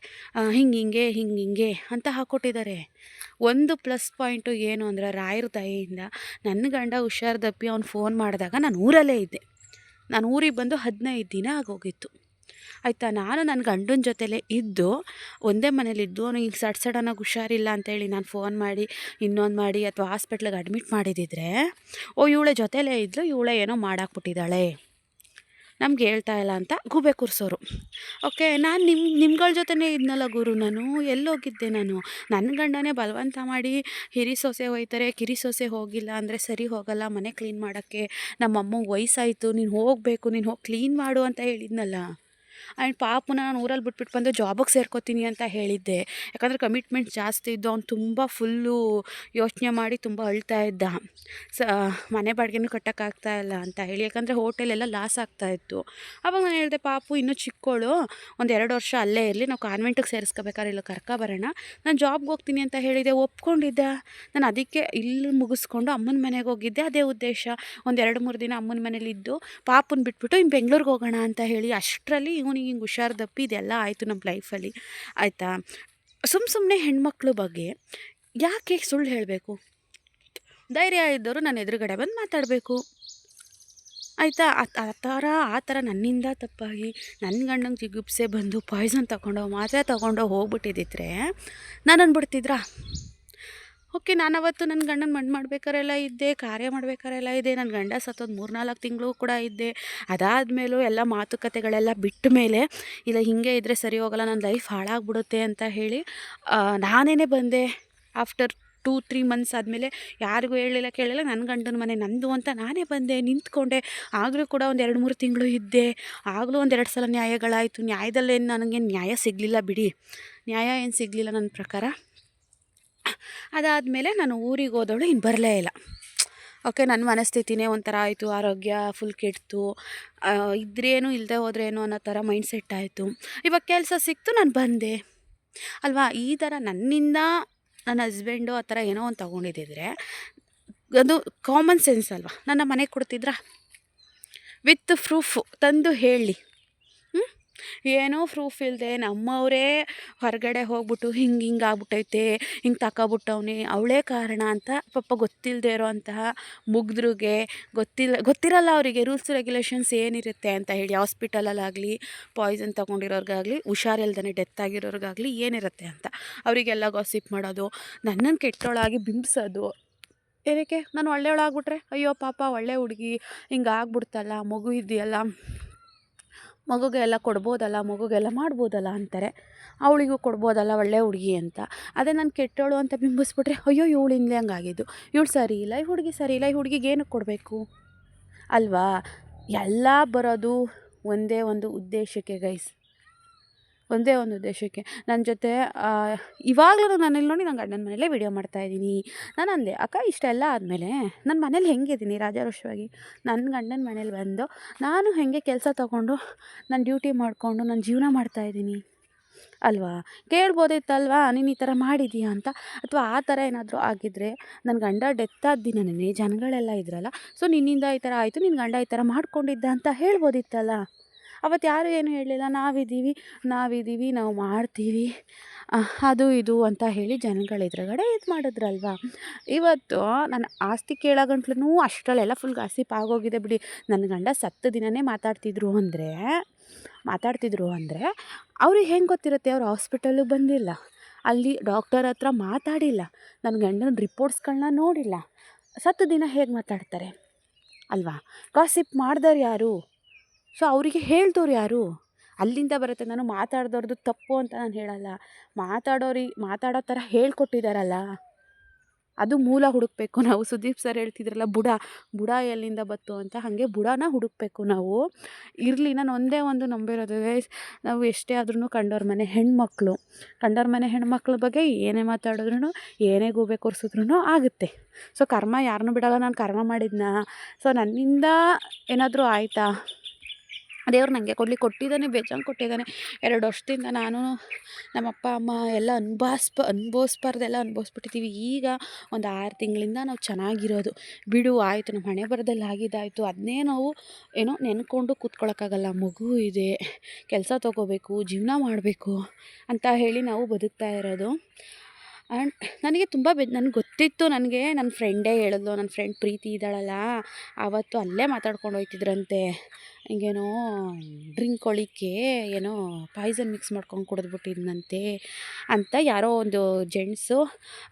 ಹಿಂಗೆ ಅಂತ ಹಾಕ್ಕೊಟ್ಟಿದ್ದಾರೆ. ಒಂದು ಪ್ಲಸ್ ಪಾಯಿಂಟು ಏನು ಅಂದರೆ, ರಾಯರ ದಯೆಯಿಂದ ನನ್ನ ಗಂಡ ಹುಷಾರು ತಪ್ಪಿ ಅವ್ನು ಫೋನ್ ಮಾಡಿದಾಗ ನಾನು ಊರಲ್ಲೇ ಇದ್ದೆ. ನಾನು ಊರಿಗೆ ಬಂದು 15 ದಿನ ಆಗೋಗಿತ್ತು ಆಯಿತಾ. ನಾನು ನನ್ನ ಗಂಡನ ಜೊತೆಲೇ ಇದ್ದು ಒಂದೇ ಮನೇಲಿದ್ದು, ಅವನಿಗೆ ಸಡನ್ನಾಗಿ ಹುಷಾರಿಲ್ಲ ಅಂತೇಳಿ ನಾನು ಫೋನ್ ಮಾಡಿ ಇನ್ನೊಂದು ಮಾಡಿ ಅಥವಾ ಹಾಸ್ಪಿಟ್ಲಿಗೆ ಅಡ್ಮಿಟ್ ಮಾಡಿದಿದ್ರೆ, ಇವಳೆ ಜೊತೆಲೇ ಇದ್ಲು, ಇವಳೆ ಏನೋ ಮಾಡಾಕ್ಬಿಟ್ಟಿದ್ದಾಳೆ, ನಮ್ಗೆ ಹೇಳ್ತಾ ಇಲ್ಲ ಅಂತ ಗೂಬೆ ಕೂರಿಸೋರು. ಓಕೆ, ನಾನು ನಿಮ್ಗಳ ಜೊತೆನೇ ಇದ್ನಲ್ಲ ಗುರು, ನಾನು ಎಲ್ಲೋಗಿದ್ದೆ? ನನ್ನ ಗಂಡನೇ ಬಲವಂತ ಮಾಡಿ ಹಿರಿ ಸೊಸೆ ಹೋಯ್ತಾರೆ, ಕಿರಿ ಸೊಸೆ ಹೋಗಿಲ್ಲ ಅಂದರೆ ಸರಿ ಹೋಗಲ್ಲ ಮನೆ ಕ್ಲೀನ್ ಮಾಡೋಕ್ಕೆ, ನಮ್ಮಮ್ಮಂಗೆ ವಯಸ್ಸಾಯಿತು, ನೀನು ಹೋಗಬೇಕು, ನೀನು ಹೋಗಿ ಕ್ಲೀನ್ ಮಾಡು ಅಂತ ಹೇಳಿದ್ನಲ್ಲ. ಆ್ಯಂಡ್ ಪಾಪನ ನಾನು ಊರಲ್ಲಿ ಬಿಟ್ಬಿಟ್ಟು ಬಂದು ಜಾಬಿಗೆ ಸೇರ್ಕೋತೀನಿ ಅಂತ ಹೇಳಿದ್ದೆ, ಯಾಕಂದರೆ ಕಮಿಟ್ಮೆಂಟ್ ಜಾಸ್ತಿ ಇದ್ದು ಅವ್ನು ತುಂಬ ಫುಲ್ಲು ಯೋಚನೆ ಮಾಡಿ ತುಂಬ ಅಳ್ತಾ ಇದ್ದ. ಮನೆ ಬಾಡಿಗೆನೂ ಕಟ್ಟೋಕ್ಕಾಗ್ತಾ ಇಲ್ಲ ಅಂತ ಹೇಳಿ, ಯಾಕಂದರೆ ಹೋಟೆಲೆಲ್ಲ ಲಾಸ್ ಆಗ್ತಾಯಿತ್ತು. ಆವಾಗ ನಾನು ಹೇಳಿದೆ, ಪಾಪು ಇನ್ನೂ ಚಿಕ್ಕವಳು, ಒಂದು 2 ವರ್ಷ ಅಲ್ಲೇ ಇರಲಿ, ನಾವು ಕಾನ್ವೆಂಟಿಗೆ ಸೇರಿಸ್ಕೋಬೇಕಾದ್ರೆ ಇಲ್ಲ ಕರ್ಕೊಬರೋಣ, ನಾನು ಜಾಬ್ಗೆ ಹೋಗ್ತೀನಿ ಅಂತ ಹೇಳಿದೆ, ಒಪ್ಕೊಂಡಿದ್ದ. ನಾನು ಅದಕ್ಕೆ ಇಲ್ಲಿ ಮುಗಿಸ್ಕೊಂಡು ಅಮ್ಮನ ಮನೆಗೆ ಹೋಗಿದ್ದೆ, ಅದೇ ಉದ್ದೇಶ. ಒಂದು 2-3 ದಿನ ಅಮ್ಮನ ಮನೇಲಿದ್ದು ಪಾಪನ ಬಿಟ್ಬಿಟ್ಟು ಇನ್ನು ಬೆಂಗ್ಳೂರಿಗೆ ಹೋಗೋಣ ಅಂತ ಹೇಳಿ, ಅಷ್ಟರಲ್ಲಿ ಇವನಿಗೆ ಹಿಂಗೆ ಹುಷಾರು ತಪ್ಪಿ ಇದೆಲ್ಲ ಆಯಿತು ನಮ್ಮ ಲೈಫಲ್ಲಿ ಆಯಿತಾ. ಸುಮ್ಮನೆ ಹೆಣ್ಮಕ್ಳ ಬಗ್ಗೆ ಯಾಕೆ ಸುಳ್ಳು ಹೇಳಬೇಕು? ಧೈರ್ಯ ಇದ್ದವರು ನನ್ನ ಎದುರುಗಡೆ ಬಂದು ಮಾತಾಡಬೇಕು. ಆಯಿತಾ. ಆ ಥರ ನನ್ನಿಂದ ತಪ್ಪಾಗಿ ನನ್ನ ಗಂಡಂಗೆ ಜಿಗುಪ್ಸೆ ಬಂದು ಪಾಯ್ಸನ್ ತಗೊಂಡೋ ಮಾತ್ರೆ ತಗೊಂಡೋ ಹೋಗ್ಬಿಟ್ಟಿದ್ದಿದ್ರೆ ನಾನು ಅಂದ್ಬಿಡ್ತಿದ್ರಾ ಓಕೆ. ನಾನವತ್ತು ನನ್ನ ಗಂಡನ ಮಣ್ಣು ಮಾಡ್ಬೇಕಾರೆಲ್ಲ ಇದ್ದೆ, ಕಾರ್ಯ ಮಾಡ್ಬೇಕಾರೆಲ್ಲ ಇದ್ದೆ. ನನ್ನ ಗಂಡ ಸತ್ತೋದು 3-4 ತಿಂಗಳು ಕೂಡ ಇದ್ದೆ. ಅದಾದಮೇಲೂ ಎಲ್ಲ ಮಾತುಕತೆಗಳೆಲ್ಲ ಬಿಟ್ಟ ಮೇಲೆ ಇಲ್ಲ ಹಿಂಗೆ ಇದ್ದರೆ ಸರಿ ಹೋಗಲ್ಲ, ನನ್ನ ಲೈಫ್ ಹಾಳಾಗ್ಬಿಡುತ್ತೆ ಅಂತ ಹೇಳಿ ನಾನೇ ಬಂದೆ. ಆಫ್ಟರ್ 2-3 ಮಂತ್ಸ್ ಆದಮೇಲೆ ಯಾರಿಗೂ ಹೇಳಿಲ್ಲ ಕೇಳಿಲ್ಲ, ನನ್ನ ಗಂಡನ ಮನೆ ನಂದು ಅಂತ ನಾನೇ ಬಂದೆ, ನಿಂತ್ಕೊಂಡೆ. ಆಗಲೂ ಕೂಡ ಒಂದು 2-3 ತಿಂಗಳು ಇದ್ದೆ. ಆಗಲೂ ಒಂದು 2 ಸಲ ನ್ಯಾಯಗಳಾಯಿತು. ನ್ಯಾಯದಲ್ಲೇನು ನನಗೇನು ನ್ಯಾಯ ಸಿಗಲಿಲ್ಲ ಬಿಡಿ, ನ್ಯಾಯ ಏನು ಸಿಗಲಿಲ್ಲ ನನ್ನ ಪ್ರಕಾರ. ಅದಾದಮೇಲೆ ನಾನು ಊರಿಗೆ ಹೋದವಳು ಇನ್ನು ಬರಲೇ ಇಲ್ಲ. ಓಕೆ, ನನ್ನ ಮನಸ್ಥಿತಿನೇ ಒಂಥರ ಆಯಿತು, ಆರೋಗ್ಯ ಫುಲ್ ಕೆಡ್ತು. ಇದ್ರೇನು ಇಲ್ಲದೆ ಹೋದ್ರೇನು ಅನ್ನೋ ಥರ ಮೈಂಡ್ ಸೆಟ್ ಆಯಿತು. ಇವಾಗ ಕೆಲಸ ಸಿಕ್ತು, ನಾನು ಬಂದೆ ಅಲ್ವಾ. ಈ ಥರ ನನ್ನಿಂದ ನನ್ನ ಹಸ್ಬೆಂಡು ಆ ಥರ ಏನೋ ಒಂದು ತೊಗೊಂಡಿದ್ದಿದ್ರೆ ಅದು ಕಾಮನ್ ಸೆನ್ಸ್ ಅಲ್ವಾ. ನನ್ನ ಮನೆಗೆ ಕೊಡ್ತಿದ್ರಾ ವಿತ್ ಪ್ರೂಫ್ ತಂದು ಹೇಳಿ. ಏನೋ ಪ್ರೂಫ್ ಇಲ್ಲದೆ ನಮ್ಮವರೇ ಹೊರಗಡೆ ಹೋಗ್ಬಿಟ್ಟು ಹಿಂಗೆ ಆಗ್ಬಿಟ್ಟೈತೆ, ಹಿಂಗೆ ತಗೊಬಿಟ್ಟವ್ನೆ, ಅವಳೇ ಕಾರಣ ಅಂತ ಪಾಪ ಗೊತ್ತಿಲ್ಲದೆ ಇರೋ ಅಂತಹ ಮುಗ್ಧರಿಗೆ ಗೊತ್ತಿರಲ್ಲ ಅವರಿಗೆ ರೂಲ್ಸ್ ರೆಗ್ಯುಲೇಷನ್ಸ್ ಏನಿರುತ್ತೆ ಅಂತ ಹೇಳಿ. ಹಾಸ್ಪಿಟಲಲ್ಲಾಗಲಿ ಪಾಯ್ಸನ್ ತೊಗೊಂಡಿರೋರ್ಗಾಗಲಿ ಹುಷಾರಿಲ್ದೇ ಡೆತ್ ಆಗಿರೋರ್ಗಾಗಲಿ ಏನಿರುತ್ತೆ ಅಂತ ಅವರಿಗೆಲ್ಲ ಗಾಸಿಪ್ ಮಾಡೋದು, ನನ್ನನ್ನು ಕೆಟ್ಟೋಳಾಗಿ ಬಿಂಬಿಸೋದು. ಏನಕ್ಕೆ ನಾನು ಒಳ್ಳೆಯವಳಾಗ್ಬಿಟ್ರೆ ಅಯ್ಯೋ ಪಾಪ ಒಳ್ಳೆ ಹುಡುಗಿ ಹಿಂಗೆ ಆಗ್ಬಿಡ್ತಲ್ಲ, ಮಗು ಇದೆಯಲ್ಲ, ಮಗುಗೆ ಎಲ್ಲ ಕೊಡ್ಬೋದಲ್ಲ, ಮಗುಗೆಲ್ಲ ಮಾಡ್ಬೋದಲ್ಲ ಅಂತಾರೆ. ಅವಳಿಗೂ ಕೊಡ್ಬೋದಲ್ಲ ಒಳ್ಳೆ ಹುಡುಗಿ ಅಂತ. ಅದೇ ನಾನು ಕೆಟ್ಟವಳು ಅಂತ ಬಿಂಬಿಸ್ಬಿಟ್ರೆ ಅಯ್ಯೋ ಇವಳಿಂದಲೇ ಹಂಗಾಗಿದ್ದು, ಇವಳು ಸರಿ ಇಲ್ಲ, ಈ ಹುಡುಗಿ ಸರಿ ಇಲ್ಲ, ಈ ಹುಡುಗಿಗೆ ಏನಕ್ಕೆ ಕೊಡಬೇಕು ಅಲ್ವಾ. ಎಲ್ಲ ಬರೋದು ಒಂದೇ ಒಂದು ಉದ್ದೇಶಕ್ಕೆ ಗೈಸ್, ಒಂದೇ ಒಂದು ಉದ್ದೇಶಕ್ಕೆ. ನನ್ನ ಜೊತೆ ಇವಾಗಲೂ ನಾನು ಇಲ್ಲಿ ನೋಡಿ ನನ್ನ ಗಂಡನ ಮನೇಲೇ ವೀಡಿಯೋ ಮಾಡ್ತಾಯಿದ್ದೀನಿ. ನಾನು ಅಂದೆ ಅಕ್ಕ ಇಷ್ಟೆಲ್ಲ ಆದಮೇಲೆ ನನ್ನ ಮನೇಲಿ ಹೆಂಗಿದ್ದೀನಿ ರಾಜಾರೋಷವಾಗಿ, ನನ್ನ ಗಂಡನ ಮನೇಲಿ ಬಂದು ನಾನು ಹೇಗೆ ಕೆಲಸ ತೊಗೊಂಡು ನಾನು ಡ್ಯೂಟಿ ಮಾಡಿಕೊಂಡು ನಾನು ಜೀವನ ಮಾಡ್ತಾಯಿದ್ದೀನಿ ಅಲ್ವಾ. ಕೇಳ್ಬೋದಿತ್ತಲ್ವಾ ನೀನು ಈ ಥರ ಮಾಡಿದೀಯಾ ಅಂತ. ಅಥವಾ ಆ ಥರ ಏನಾದರೂ ಆಗಿದ್ದರೆ ನನ್ನ ಗಂಡ ಡೆತ್ ಆದ ದಿನನೇ ಜನಗಳೆಲ್ಲ ಇದ್ರಲ್ಲ, ಸೊ ನಿನ್ನಿಂದ ಈ ಥರ ಆಯಿತು, ನಿನ್ನ ಗಂಡ ಈ ಥರ ಮಾಡ್ಕೊಂಡಿದ್ದ ಅಂತ ಹೇಳ್ಬೋದಿತ್ತಲ್ಲ. ಅವತ್ತು ಯಾರೂ ಏನು ಹೇಳಲಿಲ್ಲ. ನಾವಿದ್ದೀವಿ ನಾವು ಮಾಡ್ತೀವಿ ಅದು ಇದು ಅಂತ ಹೇಳಿ ಜನಗಳ ಎದುರುಗಡೆ ಇದು ಮಾಡಿದ್ರಲ್ವ. ಇವತ್ತು ನನ್ನ ಆಸ್ತಿ ಕೇಳೋ ಗಂಟ್ಲೂ ಅಷ್ಟರಲ್ಲೆಲ್ಲ ಫುಲ್ ಗಾಸಿಪ್ ಆಗೋಗಿದೆ ಬಿಡಿ. ನನ್ನ ಗಂಡ ಸತ್ತ ದಿನವೇ ಮಾತಾಡ್ತಿದ್ರು ಅಂದರೆ ಅವ್ರಿಗೆ ಹೆಂಗೆ ಗೊತ್ತಿರುತ್ತೆ. ಅವ್ರು ಹಾಸ್ಪಿಟಲ್ಗೆ ಬಂದಿಲ್ಲ, ಅಲ್ಲಿ ಡಾಕ್ಟರ್ ಹತ್ರ ಮಾತಾಡಿಲ್ಲ, ನನ್ನ ಗಂಡನ ರಿಪೋರ್ಟ್ಸ್ಗಳನ್ನ ನೋಡಿಲ್ಲ, ಸತ್ತ ದಿನ ಹೇಗೆ ಮಾತಾಡ್ತಾರೆ ಅಲ್ವಾ. ಗಾಸಿಪ್ ಮಾಡ್ದವ್ರು ಯಾರು? ಸೊ ಅವರಿಗೆ ಹೇಳ್ದವ್ರು ಯಾರು? ಅಲ್ಲಿಂದ ಬರುತ್ತೆ. ನಾನು ಮಾತಾಡ್ದವ್ರದ್ದು ತಪ್ಪು ಅಂತ ನಾನು ಹೇಳಲ್ಲ. ಮಾತಾಡೋ ಥರ ಹೇಳ್ಕೊಟ್ಟಿದ್ದಾರಲ್ಲ, ಅದು ಮೂಲ ಹುಡುಕಬೇಕು ನಾವು. ಸುದೀಪ್ ಸರ್ ಹೇಳ್ತಿದ್ರಲ್ಲ ಬುಡ ಎಲ್ಲಿಂದ ಬತ್ತು ಅಂತ, ಹಾಗೆ ಬುಡನ ಹುಡುಕಬೇಕು ನಾವು. ಇರಲಿ, ನಾನು ಒಂದೇ ಒಂದು ನಂಬಿರೋದು ಗೈಸ್, ನಾವು ಎಷ್ಟೇ ಆದ್ರೂ ಕಂಡವ್ರ ಮನೆ ಹೆಣ್ಮಕ್ಳ ಬಗ್ಗೆ ಏನೇ ಮಾತಾಡಿದ್ರು, ಏನೇ ಗೂಬೆ ಕೊರ್ಸಿದ್ರು ಆಗುತ್ತೆ. ಸೊ ಕರ್ಮ ಯಾರನ್ನೂ ಬಿಡಲ್ಲ. ನಾನು ಕರ್ಮ ಮಾಡಿದ್ನಾ, ಸೊ ನನ್ನಿಂದ ಏನಾದರೂ ಆಯಿತಾ, ದೇವ್ರು ನನಗೆ ಕೊಟ್ಟಿದ್ದಾನೆ, ಬೇಜಾನ್ ಕೊಟ್ಟಿದ್ದಾನೆ. 2 ವರ್ಷದಿಂದ ನಾನು ನಮ್ಮ ಅಪ್ಪ ಅಮ್ಮ ಎಲ್ಲ ಅನುಭವಿಸ್ಬಾರ್ದೆಲ್ಲ ಅನುಭವಿಸ್ಬಿಟ್ಟಿದ್ದೀವಿ. ಈಗ ಒಂದು 6 ತಿಂಗಳಿಂದ ನಾವು ಚೆನ್ನಾಗಿರೋದು. ಬಿಡು ಆಯಿತು, ನಮ್ಮ ಹಣೆ ಬರದಲ್ಲಿ ಆಗಿದ್ದಾಯಿತು, ಅದನ್ನೇ ನಾವು ಏನೋ ನೆನ್ಕೊಂಡು ಕೂತ್ಕೊಳ್ಳೋಕ್ಕಾಗಲ್ಲ. ಮಗು ಇದೆ, ಕೆಲಸ ತೊಗೋಬೇಕು, ಜೀವನ ಮಾಡಬೇಕು ಅಂತ ಹೇಳಿ ನಾವು ಬದುಕ್ತಾ ಇರೋದು. ಆ್ಯಂಡ್ ನನಗೆ ತುಂಬ ನನಗೆ ಗೊತ್ತಿತ್ತು. ನನಗೆ ನನ್ನ ಫ್ರೆಂಡೇ ಹೇಳಿದ್ಲು, ನನ್ನ ಫ್ರೆಂಡ್ ಪ್ರೀತಿ ಇದ್ದಾಳಲ್ಲ, ಆವತ್ತು ಅಲ್ಲೇ ಮಾತಾಡ್ಕೊಂಡು ಹೋಗ್ತಿದ್ರಂತೆ. ಹಿಂಗೇನೋ ಡ್ರಿಂಕ್ ಒಳಿಕ್ಕೆ ಏನೋ ಪಾಯ್ಸನ್ ಮಿಕ್ಸ್ ಮಾಡ್ಕೊಂಡು ಕುಡಿದ್ಬಿಟ್ಟಿದ್ನಂತೆ ಅಂತ ಯಾರೋ ಒಂದು ಜೆಂಟ್ಸು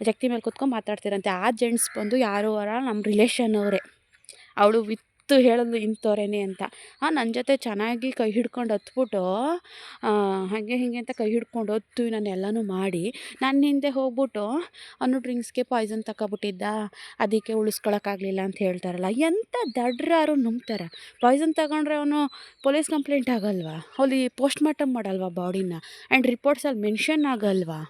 ಜಗ್ತಿ ಮೇಲೆ ಕೂತ್ಕೊಂಡು ಮಾತಾಡ್ತಿರಂತೆ. ಆ ಜೆಂಟ್ಸ್ ಬಂದು ಯಾರೋ ನಮ್ಮ ರಿಲೇಷನ್ ಅವರೇ. ಅವಳು ಹೇಳಿದ್ಲು ಇಂಥವ್ರೇನೆ ಅಂತ. ನನ್ನ ಜೊತೆ ಚೆನ್ನಾಗಿ ಕೈ ಹಿಡ್ಕೊಂಡು ಹತ್ಬಿಟ್ಟು ಹಾಗೆ ಹೀಗೆ ಅಂತ ಕೈ ಹಿಡ್ಕೊಂಡು ಹೊತ್ತು ನಾನೆಲ್ಲನೂ ಮಾಡಿ ನನ್ನ ಹಿಂದೆ ಹೋಗ್ಬಿಟ್ಟು ಅವನು ಡ್ರಿಂಕ್ಸ್ಗೆ ಪಾಯ್ಸನ್ ತಗೊಬಿಟ್ಟಿದ್ದ, ಅದಕ್ಕೆ ಉಳಿಸ್ಕೊಳಕ್ಕಾಗಲಿಲ್ಲ ಅಂತ ಹೇಳ್ತಾರಲ್ಲ. ಎಂಥ ದಡ್ರಾರು ನಂಬ್ತಾರೆ. ಪಾಯ್ಸನ್ ತಗೊಂಡ್ರೆ ಅವನು ಪೊಲೀಸ್ ಕಂಪ್ಲೇಂಟ್ ಆಗಲ್ವಾ, ಅಲ್ಲಿ ಪೋಸ್ಟ್ ಮಾರ್ಟಮ್ ಮಾಡಲ್ವಾ ಬಾಡಿನ, ಆ್ಯಂಡ್ ರಿಪೋರ್ಟ್ಸಲ್ಲಿ ಮೆನ್ಷನ್ ಆಗಲ್ವಾ.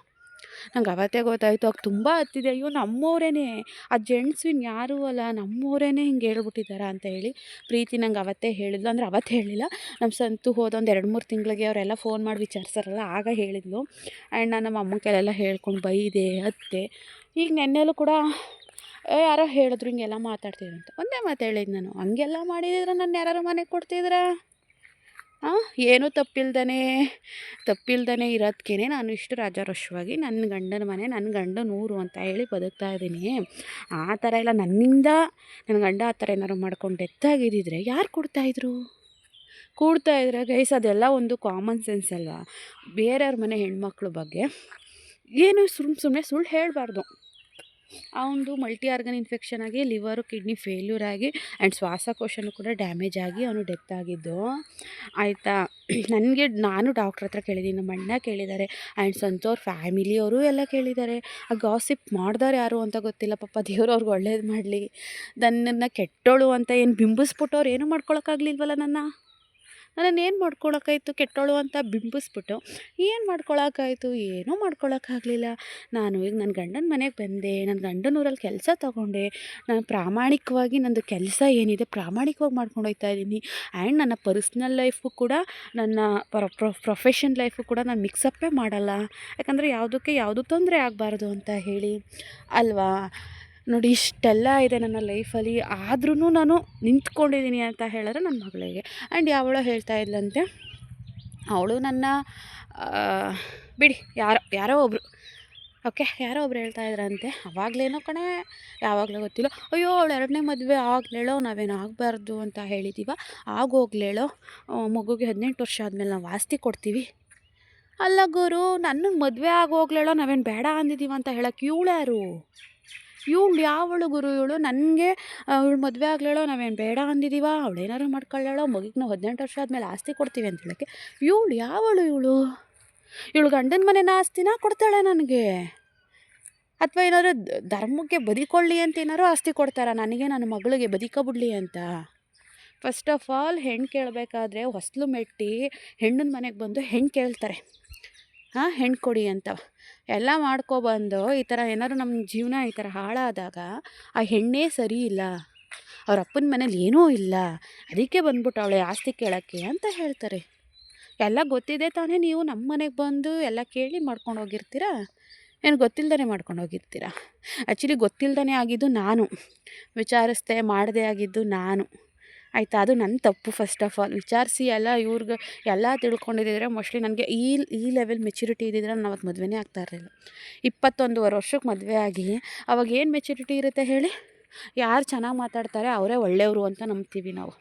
ನಂಗೆ ಅವತ್ತೇ ಗೊತ್ತಾಯಿತು. ಆಗ ತುಂಬ ಹತ್ತಿದೆ, ಅಯ್ಯೋ ನಮ್ಮವರೇನೆ, ಆ ಜೆಂಟ್ಸ್ ಯಾರೂ ಅಲ್ಲ, ನಮ್ಮವರೇನೆ ಹಿಂಗೆ ಹೇಳ್ಬಿಟ್ಟಿದ್ದಾರೆ ಅಂತ ಹೇಳಿ ಪ್ರೀತಿ ನಂಗೆ ಅವತ್ತೇ ಹೇಳಿದ್ಲು. ಅಂದರೆ ಅವತ್ತು ಹೇಳಿಲ್ಲ, ನಮ್ಮ ಸಂತು ಹೋದ ಒಂದು 2-3 ತಿಂಗಳಿಗೆ ಅವರೆಲ್ಲ ಫೋನ್ ಮಾಡಿ ವಿಚಾರಿಸ್ತಾರಲ್ಲ, ಆಗ ಹೇಳಿದ್ಲು. ಆ್ಯಂಡ್ ನಾನು ನಮ್ಮ ಅಮ್ಮನ ಕೈಲೆಲ್ಲ ಹೇಳ್ಕೊಂಡು ಬೈದೆ, ಅತ್ತೆ. ಈಗ ನೆನ್ನೆಲೂ ಕೂಡ ಯಾರೋ ಹೇಳಿದ್ರು ಹಿಂಗೆಲ್ಲ ಮಾತಾಡ್ತಿದ್ರು ಅಂತ. ಒಂದೇ ಮಾತು ಹೇಳಿದ್ದು ನಾನು, ಹಂಗೆಲ್ಲ ಮಾಡಿದ್ರೆ ನಾನು ಯಾರು ಮನೆಗೆ ಕೊಡ್ತಿದ್ರ ಏನೂ ತಪ್ಪಿಲ್ದೇ ಇರೋದಕ್ಕೇ ನಾನು ಇಷ್ಟು ರಾಜಾರೋಷವಾಗಿ ನನ್ನ ಗಂಡನ ಮನೆ ನನ್ನ ಗಂಡನ ಊರು ಅಂತ ಹೇಳಿ ಬದುಕ್ತಾ ಇದ್ದೀನಿ. ಆ ಥರ ಎಲ್ಲ ನನ್ನಿಂದ ನನ್ನ ಗಂಡ ಆ ಥರ ಏನಾದ್ರು ಮಾಡ್ಕೊಂಡು ಡೆತ್ ಆಗಿದ್ದಿದ್ರೆ ಯಾರು ಕೂಡ್ತಾಯಿದ್ರೆ ಗೈಸ್, ಅದೆಲ್ಲ ಒಂದು ಕಾಮನ್ ಸೆನ್ಸ್ ಅಲ್ವಾ? ಬೇರೆಯವ್ರ ಮನೆ ಹೆಣ್ಮಕ್ಳ ಬಗ್ಗೆ ಏನು ಸುಮ್ಮನೆ ಸುಳ್ಳು ಹೇಳಬಾರ್ದು. ಅವನದು ಮಲ್ಟಿ ಆರ್ಗನ್ ಇನ್ಫೆಕ್ಷನ್ ಆಗಿ ಲಿವರು ಕಿಡ್ನಿ ಫೇಲ್ಯೂರ್ ಆಗಿ ಆ್ಯಂಡ್ ಶ್ವಾಸಕೋಶನೂ ಕೂಡ ಡ್ಯಾಮೇಜ್ ಆಗಿ ಅವನು ಡೆತ್ ಆಗಿದ್ದು ಆಯಿತಾ. ನಾನು ಡಾಕ್ಟ್ರ್ ಹತ್ರ ಕೇಳಿದ್ದೀನಿ, ನಮ್ಮ ಅಣ್ಣ ಕೇಳಿದ್ದಾರೆ, ಆ್ಯಂಡ್ ಸಂತೋರ್ ಫ್ಯಾಮಿಲಿಯವರು ಎಲ್ಲ ಕೇಳಿದ್ದಾರೆ. ಆ ಗಾಸಿಪ್ ಮಾಡ್ದವ್ರು ಯಾರು ಅಂತ ಗೊತ್ತಿಲ್ಲ. ಪಾಪ ದೇವ್ರು ಅವ್ರಿಗೆ ಒಳ್ಳೇದು ಮಾಡಲಿ. ನನ್ನನ್ನು ಕೆಟ್ಟೋಳು ಅಂತ ಏನು ಬಿಂಬಿಸ್ಬಿಟ್ಟು ಅವ್ರು ಏನೂ ಮಾಡ್ಕೊಳಕ್ಕಾಗಲಿಲ್ವಲ್ಲ ನನ್ನನ್ನೇನು ಮಾಡ್ಕೊಳಕ್ಕಾಯ್ತು? ಕೆಟ್ಟೋಳು ಅಂತ ಬಿಂಬಿಸ್ಬಿಟ್ಟು ಏನು ಮಾಡ್ಕೊಳಕ್ಕಾಯ್ತು? ಏನೂ ಮಾಡ್ಕೊಳಕ್ಕಾಗಲಿಲ್ಲ. ನಾನು ಈಗ ನನ್ನ ಗಂಡನ ಮನೆಗೆ ಬಂದೆ, ನನ್ನ ಗಂಡನ ಊರಲ್ಲಿ ಕೆಲಸ ತೊಗೊಂಡೆ, ನಾನು ಪ್ರಾಮಾಣಿಕವಾಗಿ ನಂದು ಕೆಲಸ ಏನಿದೆ ಪ್ರಾಮಾಣಿಕವಾಗಿ ಮಾಡ್ಕೊಂಡು ಹೋಗ್ತಾ ಇದ್ದೀನಿ. ಆ್ಯಂಡ್ ನನ್ನ ಪರ್ಸ್ನಲ್ ಲೈಫು ಕೂಡ ನನ್ನ ಪ್ರೊಫೆಷನ್ ಲೈಫು ಕೂಡ ನಾನು ಮಿಕ್ಸಪ್ಪೇ ಮಾಡಲ್ಲ. ಯಾಕಂದರೆ ಯಾವುದು ತೊಂದರೆ ಆಗಬಾರ್ದು ಅಂತ ಹೇಳಿ ಅಲ್ವಾ? ನೋಡಿ, ಇಷ್ಟೆಲ್ಲ ಇದೆ ನನ್ನ ಲೈಫಲ್ಲಿ, ಆದ್ರೂ ನಾನು ನಿಂತ್ಕೊಂಡಿದ್ದೀನಿ ಅಂತ ಹೇಳಿದ್ರೆ ನನ್ನ ಮಗಳಿಗೆ. ಆ್ಯಂಡ್ ಯಾವಳೋ ಹೇಳ್ತಾ ಇದ್ಲಂತೆ, ಅವಳು ನನ್ನ ಬಿಡಿ ಯಾರೋ ಒಬ್ಬರು ಯಾರೋ ಒಬ್ರು ಹೇಳ್ತಾ ಇದ್ರಂತೆ, ಅವಾಗಲೇನೋ ಕಣೆ, ಯಾವಾಗಲೂ ಗೊತ್ತಿಲ್ಲ, ಅಯ್ಯೋ ಅವಳು 2ನೇ ಮದುವೆ ಆಗ್ಲೇಳೋ, ನಾವೇನು ಆಗಬಾರ್ದು ಅಂತ ಹೇಳಿದ್ದೀವ, ಆಗೋಗ್ಲೇಳೋ, ಮಗುಗೆ 18 ವರ್ಷ ಆದಮೇಲೆ ನಾವು ಆಸ್ತಿ ಕೊಡ್ತೀವಿ. ಅಲ್ಲ ಗುರು, ನನ್ನ ಮದುವೆ ಆಗೋಗ್ಲೇಳೋ, ನಾವೇನು ಬೇಡ ಅಂದಿದ್ದೀವ ಅಂತ ಹೇಳಕ್ಕೆ ಇವಳು ಯಾವಳು ಗುರು? ಇವಳು ನನಗೆ ಇವಳು ಮದುವೆ ಆಗ್ಲೇಳೋ, ನಾವೇನು ಬೇಡ ಅಂದಿದ್ದೀವ, ಅವಳು ಏನಾದ್ರು ಮಾಡ್ಕೊಳ್ಳೇಳೋ, ಮಗುಗೆ ನಾವು 18 ವರ್ಷ ಆದಮೇಲೆ ಆಸ್ತಿ ಕೊಡ್ತೀವಿ ಅಂತ ಹೇಳೋಕ್ಕೆ ಯಾವಳು ಇವಳು ಗಂಡನ ಮನೆನ ಆಸ್ತಿನ ಕೊಡ್ತಾಳೆ ನನಗೆ? ಅಥವಾ ಏನಾದ್ರು ಧರ್ಮಕ್ಕೆ ಬದುಕೊಳ್ಳಿ ಅಂತ ಏನಾದ್ರು ಆಸ್ತಿ ಕೊಡ್ತಾರಾ ನನಗೆ, ನನ್ನ ಮಗಳಿಗೆ ಬದುಕಬಿಡ್ಲಿ ಅಂತ? ಫಸ್ಟ್ ಆಫ್ ಆಲ್ ಹೆಣ್ಣು ಕೇಳಬೇಕಾದ್ರೆ ಹೊಸ್ಲು ಮೆಟ್ಟಿ ಹೆಣ್ಣಿನ ಮನೆಗೆ ಬಂದು ಹೆಣ್ಣು ಕೇಳ್ತಾರೆ, ಹೆಣ್ಣು ಕೊಡಿ ಅಂತ. ಎಲ್ಲ ಮಾಡ್ಕೊಬಂದು ಈ ಥರ ಏನಾದ್ರು ನಮ್ಮ ಜೀವನ ಈ ಥರ ಹಾಳಾದಾಗ ಆ ಹೆಣ್ಣೇ ಸರಿ ಇಲ್ಲ, ಅವ್ರ ಅಪ್ಪನ ಮನೇಲಿ ಏನೂ ಇಲ್ಲ, ಅದಕ್ಕೆ ಬಂದ್ಬಿಟ್ಟು ಅವಳೆ ಆಸ್ತಿ ಕೇಳೋಕ್ಕೆ ಅಂತ ಹೇಳ್ತಾರೆ. ಎಲ್ಲ ಗೊತ್ತಿದೆ ತಾನೇ, ನೀವು ನಮ್ಮ ಮನೆಗೆ ಬಂದು ಎಲ್ಲ ಕೇಳಿ ಮಾಡ್ಕೊಂಡು ಹೋಗಿರ್ತೀರಾ? ಏನು ಗೊತ್ತಿಲ್ಲದೇ ಮಾಡ್ಕೊಂಡು ಹೋಗಿರ್ತೀರಾ? ಆ್ಯಕ್ಚುಲಿ ಗೊತ್ತಿಲ್ಲದೇ ಆಗಿದ್ದು ನಾನು, ವಿಚಾರಿಸ್ದೆ ಮಾಡದೇ ಆಗಿದ್ದು ನಾನು, ಆಯಿತಾ? ಅದು ನನ್ನ ತಪ್ಪು. ಫಸ್ಟ್ ಆಫ್ ಆಲ್ ವಿಚಾರಿಸಿ ಇವ್ರಿಗೆ ಎಲ್ಲ ತಿಳ್ಕೊಂಡಿದ್ದಿದ್ರೆ ಮೋಸ್ಟ್ಲಿ ನನಗೆ ಈ ಲೆವೆಲ್ ಮೆಚ್ಯೂರಿಟಿ ಇದ್ದಿದ್ರೆ ನಾನು ಅವತ್ತು ಮದುವೆನೇ ಆಗ್ತಾ ಇರಲಿಲ್ಲ. 21 ವರ್ಷಕ್ಕೆ ಮದುವೆ ಆಗಿ ಅವಾಗ ಏನು ಮೆಚ್ಯೂರಿಟಿ ಇರುತ್ತೆ ಹೇಳಿ? ಯಾರು ಚೆನ್ನಾಗಿ ಮಾತಾಡ್ತಾರೆ ಅವರೇ ಒಳ್ಳೆಯವರು ಅಂತ ನಂಬ್ತೀವಿ ನಾವು.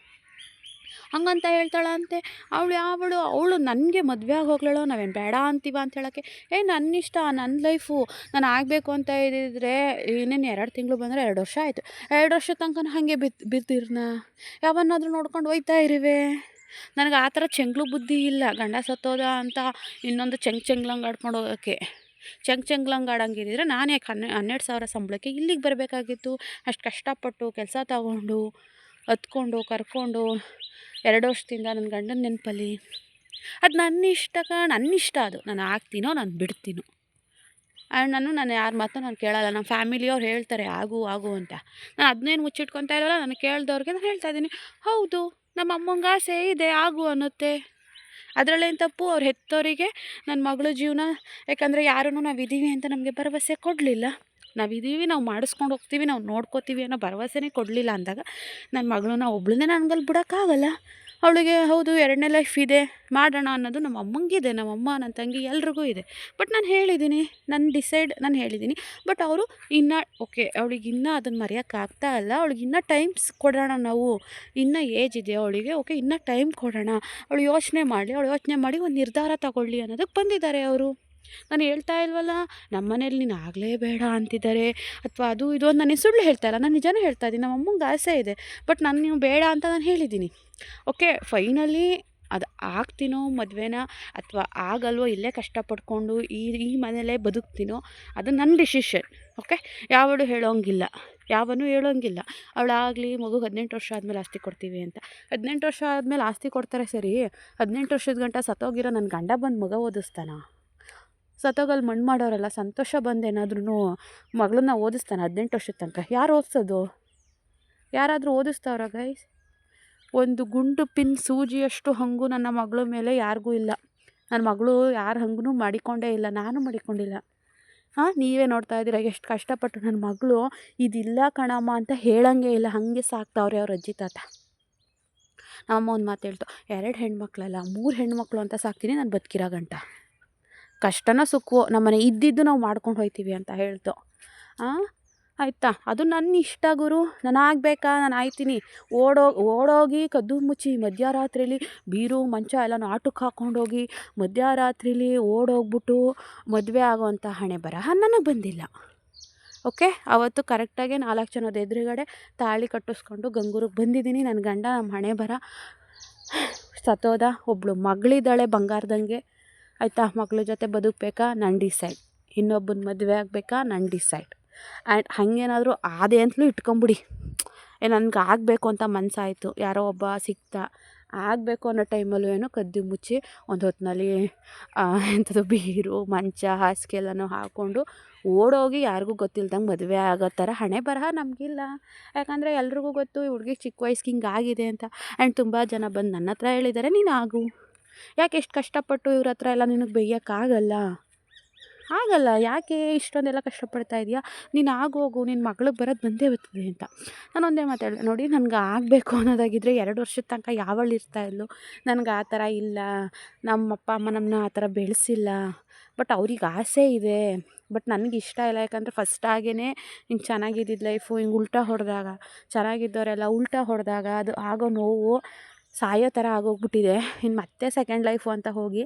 ಹಂಗಂತ ಹೇಳ್ತಾಳಂತೆ ಅವಳು ನನಗೆ ಮದುವೆ ಆಗಿ ಹೋಗ್ಲೇಳೋ, ನಾವೇನು ಬೇಡ ಅಂತೀವ ಅಂತ ಹೇಳೋಕ್ಕೆ, ನನ್ನ ಇಷ್ಟ, ನನ್ನ ಲೈಫು, ನಾನು ಆಗಬೇಕು ಅಂತ ಇದ್ದಿದ್ರೆ ಇನ್ನೇನು 2 ತಿಂಗಳು ಬಂದರೆ 2 ವರ್ಷ ಆಯಿತು, 2 ವರ್ಷದ ತನಕ ಹಾಗೆ ಬಿದ್ದಿರ್ನ ಯಾವನ್ನಾದರೂ ನೋಡ್ಕೊಂಡು ಹೋಯ್ತಾ ಇರುವೆ. ನನಗೆ ಆ ಥರ ಚೆಂಗ್ಲು ಬುದ್ಧಿ ಇಲ್ಲ. ಗಂಡ ಸತ್ತೋದ ಅಂತ ಇನ್ನೊಂದು ಚೆಂಗ್ಲಂಗೆ ಆಡ್ಕೊಂಡು ಹೋಗೋಕ್ಕೆ. ಚೆಂಗ್ಲಂಗೆ ಆಡಂಗಿದ್ದಿದ್ರೆ ನಾನು ಯಾಕೆ 12,000 ಸಂಬಳಕ್ಕೆ ಇಲ್ಲಿಗೆ ಬರಬೇಕಾಗಿತ್ತು? ಅಷ್ಟು ಕಷ್ಟಪಟ್ಟು ಕೆಲಸ ತಗೊಂಡು ಹತ್ಕೊಂಡು ಕರ್ಕೊಂಡು 2 ವರ್ಷದಿಂದ ನನ್ನ ಗಂಡನ ನೆನಪಲ್ಲಿ. ಅದು ನನ್ನ ಇಷ್ಟ, ಅದು ನಾನು ಆಗ್ತೀನೋ ನಾನು ಬಿಡ್ತೀನೋ. ಆ್ಯಂಡ್ ನಾನು ಯಾರ ಮಾತು ನಾನು ಕೇಳಲ್ಲ. ನಮ್ಮ ಫ್ಯಾಮಿಲಿಯವ್ರು ಹೇಳ್ತಾರೆ ಆಗು ಅಂತ, ನಾನು ಅದನ್ನೇನು ಮುಚ್ಚಿಟ್ಕೊತಾ ಇರೋಲ್ಲ. ನಾನು ಕೇಳ್ದವ್ರಿಗೆ ನಾನು ಹೇಳ್ತಾ ಇದ್ದೀನಿ, ಹೌದು ನಮ್ಮ ಅಮ್ಮಂಗೆ ಆಸೆ ಇದೆ ಆಗು ಅನ್ನುತ್ತೆ, ಅದರಲ್ಲೇನು ತಪ್ಪು? ಅವ್ರು ಹೆತ್ತವರಿಗೆ ನನ್ನ ಮಗಳ ಜೀವನ, ಯಾಕಂದರೆ ಯಾರೂ ನಾವಿದ್ದೀವಿ ಅಂತ ನಮಗೆ ಭರವಸೆ ಕೊಡಲಿಲ್ಲ. ನಾವಿದ್ದೀವಿ, ನಾವು ಮಾಡಿಸ್ಕೊಂಡು ಹೋಗ್ತೀವಿ, ನಾವು ನೋಡ್ಕೋತೀವಿ ಅನ್ನೋ ಭರವಸೆನೇ ಕೊಡಲಿಲ್ಲ ಅಂದಾಗ ನನ್ನ ಮಗಳನ್ನ ಒಬ್ಳನ್ನೇ ನನಗಲ್ಲಿ ಬಿಡೋಕ್ಕಾಗಲ್ಲ. ಅವಳಿಗೆ ಹೌದು 2ನೇ ಲೈಫ್ ಇದೆ, ಮಾಡೋಣ ಅನ್ನೋದು ನಮ್ಮ ಅಮ್ಮಂಗಿದೆ, ನಮ್ಮಮ್ಮ ನನ್ನ ತಂಗಿ ಎಲ್ರಿಗೂ ಇದೆ. ಬಟ್ ನಾನು ಹೇಳಿದ್ದೀನಿ, ನಾನು ಹೇಳಿದ್ದೀನಿ. ಬಟ್ ಅವರು ಇನ್ನೂ ಅವಳಿಗೆ ಇನ್ನೂ ಅದನ್ನು ಮರೆಯೋಕ್ಕಾಗ್ತಾ ಇಲ್ಲ. ಅವಳಿಗೆ ಇನ್ನೂ ಟೈಮ್ಸ್ ಕೊಡೋಣ ನಾವು, ಇನ್ನೂ ಏಜ್ ಇದೆ ಅವಳಿಗೆ, ಇನ್ನೂ ಟೈಮ್ ಕೊಡೋಣ, ಅವಳು ಯೋಚನೆ ಮಾಡಿ ಒಂದು ನಿರ್ಧಾರ ತಗೊಳ್ಳಿ ಅನ್ನೋದಕ್ಕೆ ಬಂದಿದ್ದಾರೆ ಅವರು. ನಾನು ಹೇಳ್ತಾ ಇಲ್ವಲ್ಲ, ನಮ್ಮ ಮನೇಲಿ ನೀನು ಆಗಲೇ ಬೇಡ ಅಂತಿದ್ದಾರೆ ಅಥವಾ ಅದು ಇದು ಅಂತ ನಾನು ಸುಳ್ಳು ಹೇಳ್ತಾ ಇಲ್ಲ, ನಾನು ನಿಜನೇ ಹೇಳ್ತಾ ಇದ್ದೀನಿ. ನಮ್ಮ ಅಮ್ಮಂಗೆ ಆಸೆ ಇದೆ, ಬಟ್ ನೀವು ಬೇಡ ಅಂತ ನಾನು ಹೇಳಿದ್ದೀನಿ. ಫೈನಲಿ ಅದು ಆಗ್ತೀನೋ ಮದುವೆನ ಅಥವಾ ಆಗಲ್ವೋ, ಇಲ್ಲೇ ಕಷ್ಟಪಡ್ಕೊಂಡು ಈ ಮನೇಲೇ ಬದುಕ್ತೀನೋ, ಅದು ನನ್ನ ಡಿಸಿಷನ್. ಯಾವಳು ಹೇಳೋಂಗಿಲ್ಲ, ಅವಳಾಗಲಿ ಮಗು 18 ವರ್ಷ ಆದಮೇಲೆ ಆಸ್ತಿ ಕೊಡ್ತೀವಿ ಅಂತ. 18 ವರ್ಷ ಆದಮೇಲೆ ಆಸ್ತಿ ಕೊಡ್ತಾರೆ ಸರಿ, 18 ವರ್ಷದ ಗಂಟ ಸತ್ತೋಗಿರೋ ನನ್ನ ಗಂಡ ಬಂದು ಮಗ ಓದಿಸ್ತಾನ? ಸತ್ತೋಗಲ್ಲಿ ಮಣ್ಣು ಮಾಡೋರಲ್ಲ, ಸಂತೋಷ ಬಂದೇನಾದ್ರೂ ಮಗಳನ್ನ ಓದಿಸ್ತಾನೆ 18 ವರ್ಷದ ತನಕ? ಯಾರು ಓದಿಸೋದು? ಯಾರಾದರೂ ಓದಿಸ್ತಾವ್ರ ಗೈಸ್? ಒಂದು ಗುಂಡು ಪಿನ್ ಸೂಜಿಯಷ್ಟು ಹಂಗು ನನ್ನ ಮಗಳ ಮೇಲೆ ಯಾರಿಗೂ ಇಲ್ಲ. ನನ್ನ ಮಗಳು ಯಾರ ಹಂಗೂ ಮಾಡಿಕೊಂಡೇ ಇಲ್ಲ, ನಾನು ಮಾಡಿಕೊಂಡಿಲ್ಲ. ನೀವೇ ನೋಡ್ತಾ ಇದ್ದೀರ ಎಷ್ಟು ಕಷ್ಟಪಟ್ಟು ನನ್ನ ಮಗಳು ಇದಿಲ್ಲ ಕಣಮ್ಮ ಅಂತ ಹೇಳಂಗೆ ಇಲ್ಲ, ಹಾಗೆ ಸಾಕ್ತಾವ್ರೆ ಅವ್ರ ಅಜ್ಜಿ ತಾತ. ನಮ್ಮಮ್ಮ ಒಂದು ಮಾತು ಹೇಳ್ತು, 2 ಹೆಣ್ಮಕ್ಳಲ್ಲ 3 ಹೆಣ್ಮಕ್ಳು ಅಂತ ಸಾಕ್ತೀನಿ ನಾನು ಬದುಕಿರೋ ಗಂಟ. ಕಷ್ಟನೋ ಸುಖವೋ ನಮ್ಮನೆ ಇದ್ದಿದ್ದು ನಾವು ಮಾಡ್ಕೊಂಡು ಹೋಗ್ತೀವಿ ಅಂತ ಹೇಳ್ತು. ಆಯಿತಾ, ಅದು ನನ್ನ ಇಷ್ಟ ಗುರು, ನಾನು ಆಗಬೇಕಾ, ನಾನು ಆಯ್ತೀನಿ. ಓಡೋಗಿ ಕದ್ದು ಮುಚ್ಚಿ ಮಧ್ಯರಾತ್ರಿಲಿ ಬೀರು ಮಂಚ ಎಲ್ಲ ಆಟಕ್ಕೆ ಹಾಕ್ಕೊಂಡೋಗಿ ಮಧ್ಯರಾತ್ರಿಲಿ ಓಡೋಗ್ಬಿಟ್ಟು ಮದುವೆ ಆಗೋವಂಥ ಹಣೆ ಬರಹ ನನಗೆ ಬಂದಿಲ್ಲ. ಓಕೆ, ಅವತ್ತು ಕರೆಕ್ಟಾಗಿ 4 ಜನದ ಎದುರುಗಡೆ ತಾಳಿ ಕಟ್ಟಿಸ್ಕೊಂಡು ಗಂಗೂರಿಗೆ ಬಂದಿದ್ದೀನಿ. ನನ್ನ ಗಂಡ ನಮ್ಮ ಹಣೆ ಬರ ಸತ್ತೋದ. ಒಬ್ಬಳು ಮಗಳಿದ್ದಾಳೆ ಬಂಗಾರದಂಗೆ, ಆಯಿತಾ. ಮಗಳ ಜೊತೆ ಬದುಕಬೇಕಾ ನಾನು ಡಿಸೈಡ್, ಇನ್ನೊಬ್ಬನ ಮದುವೆ ಆಗಬೇಕಾ ನಾನು ಡಿಸೈಡ್. ಆ್ಯಂಡ್ ಹಾಗೇನಾದರೂ ಆದೆ ಅಂತಲೂ ಇಟ್ಕೊಂಬಿಡಿ, ನನಗೆ ಆಗಬೇಕು ಅಂತ ಮನಸ್ಸಾಯಿತು, ಯಾರೋ ಒಬ್ಬ ಸಿಕ್ತ, ಆಗಬೇಕು ಅನ್ನೋ ಟೈಮಲ್ಲೂ ಏನೋ ಕದ್ದು ಮುಚ್ಚಿ ಒಂದು ಹೊತ್ತಿನಲ್ಲಿ ಎಂಥದ್ದು ಬೀರು ಮಂಚ ಹಾಸಿಗೆ ಎಲ್ಲನೂ ಹಾಕ್ಕೊಂಡು ಓಡೋಗಿ ಯಾರಿಗೂ ಗೊತ್ತಿಲ್ದಂಗೆ ಮದುವೆ ಆಗೋ ಥರ ಹಣೆ ಬರಹ ನಮಗಿಲ್ಲ. ಯಾಕಂದರೆ ಎಲ್ರಿಗೂ ಗೊತ್ತು ಈ ಹುಡುಗಿಗೆ ಚಿಕ್ಕ ವಯಸ್ಸಿಗೆ ಹಿಂಗೆ ಆಗಿದೆ ಅಂತ. ಆ್ಯಂಡ್ ತುಂಬ ಜನ ಬಂದು ನನ್ನ ಹತ್ರ ಹೇಳಿದ್ದಾರೆ, ನೀನು ಆಗು, ಯಾಕೆ ಎಷ್ಟು ಕಷ್ಟಪಟ್ಟು ಇವ್ರ ಹತ್ರ ಎಲ್ಲ ನಿನಗೆ ಬೇಯೋಕ್ಕಾಗಲ್ಲ, ಯಾಕೆ ಇಷ್ಟೊಂದೆಲ್ಲ ಕಷ್ಟಪಡ್ತಾ ಇದೆಯಾ, ನೀನು ಆಗೋಗು, ನಿನ್ನ ಮಗಳಿಗೆ ಬರೋದು ಬಂದೇ ಬರ್ತದೆ ಅಂತ. ನಾನು ಒಂದೇ ಮಾತಾಡಿದೆ, ನೋಡಿ ನನಗೆ ಆಗಬೇಕು ಅನ್ನೋದಾಗಿದ್ದರೆ 2 ವರ್ಷದ ತನಕ ಯಾವಳು ಇರ್ತಾಯಿದ್ಲು. ನನಗೆ ಆ ಥರ ಇಲ್ಲ, ನಮ್ಮ ಅಪ್ಪ ಅಮ್ಮ ನಮ್ಮನ್ನ ಆ ಥರ ಬೆಳೆಸಿಲ್ಲ. ಬಟ್ ಅವ್ರಿಗೆ ಆಸೆ ಇದೆ, ಬಟ್ ನನಗೆ ಇಷ್ಟ ಇಲ್ಲ. ಯಾಕಂದರೆ ಫಸ್ಟಾಗೇ ಹಿಂಗೆ ಚೆನ್ನಾಗಿದ್ದಿದ್ದು ಲೈಫು ಹಿಂಗೆ ಉಲ್ಟಾ ಹೊಡೆದಾಗ, ಚೆನ್ನಾಗಿದ್ದವರೆಲ್ಲ ಉಲ್ಟಾ ಹೊಡೆದಾಗ ಅದು ಆಗೋ ನೋವು ಸಾಯೋ ಥರ ಆಗೋಗ್ಬಿಟ್ಟಿದೆ. ಇನ್ನು ಮತ್ತೆ ಸೆಕೆಂಡ್ ಲೈಫು ಅಂತ ಹೋಗಿ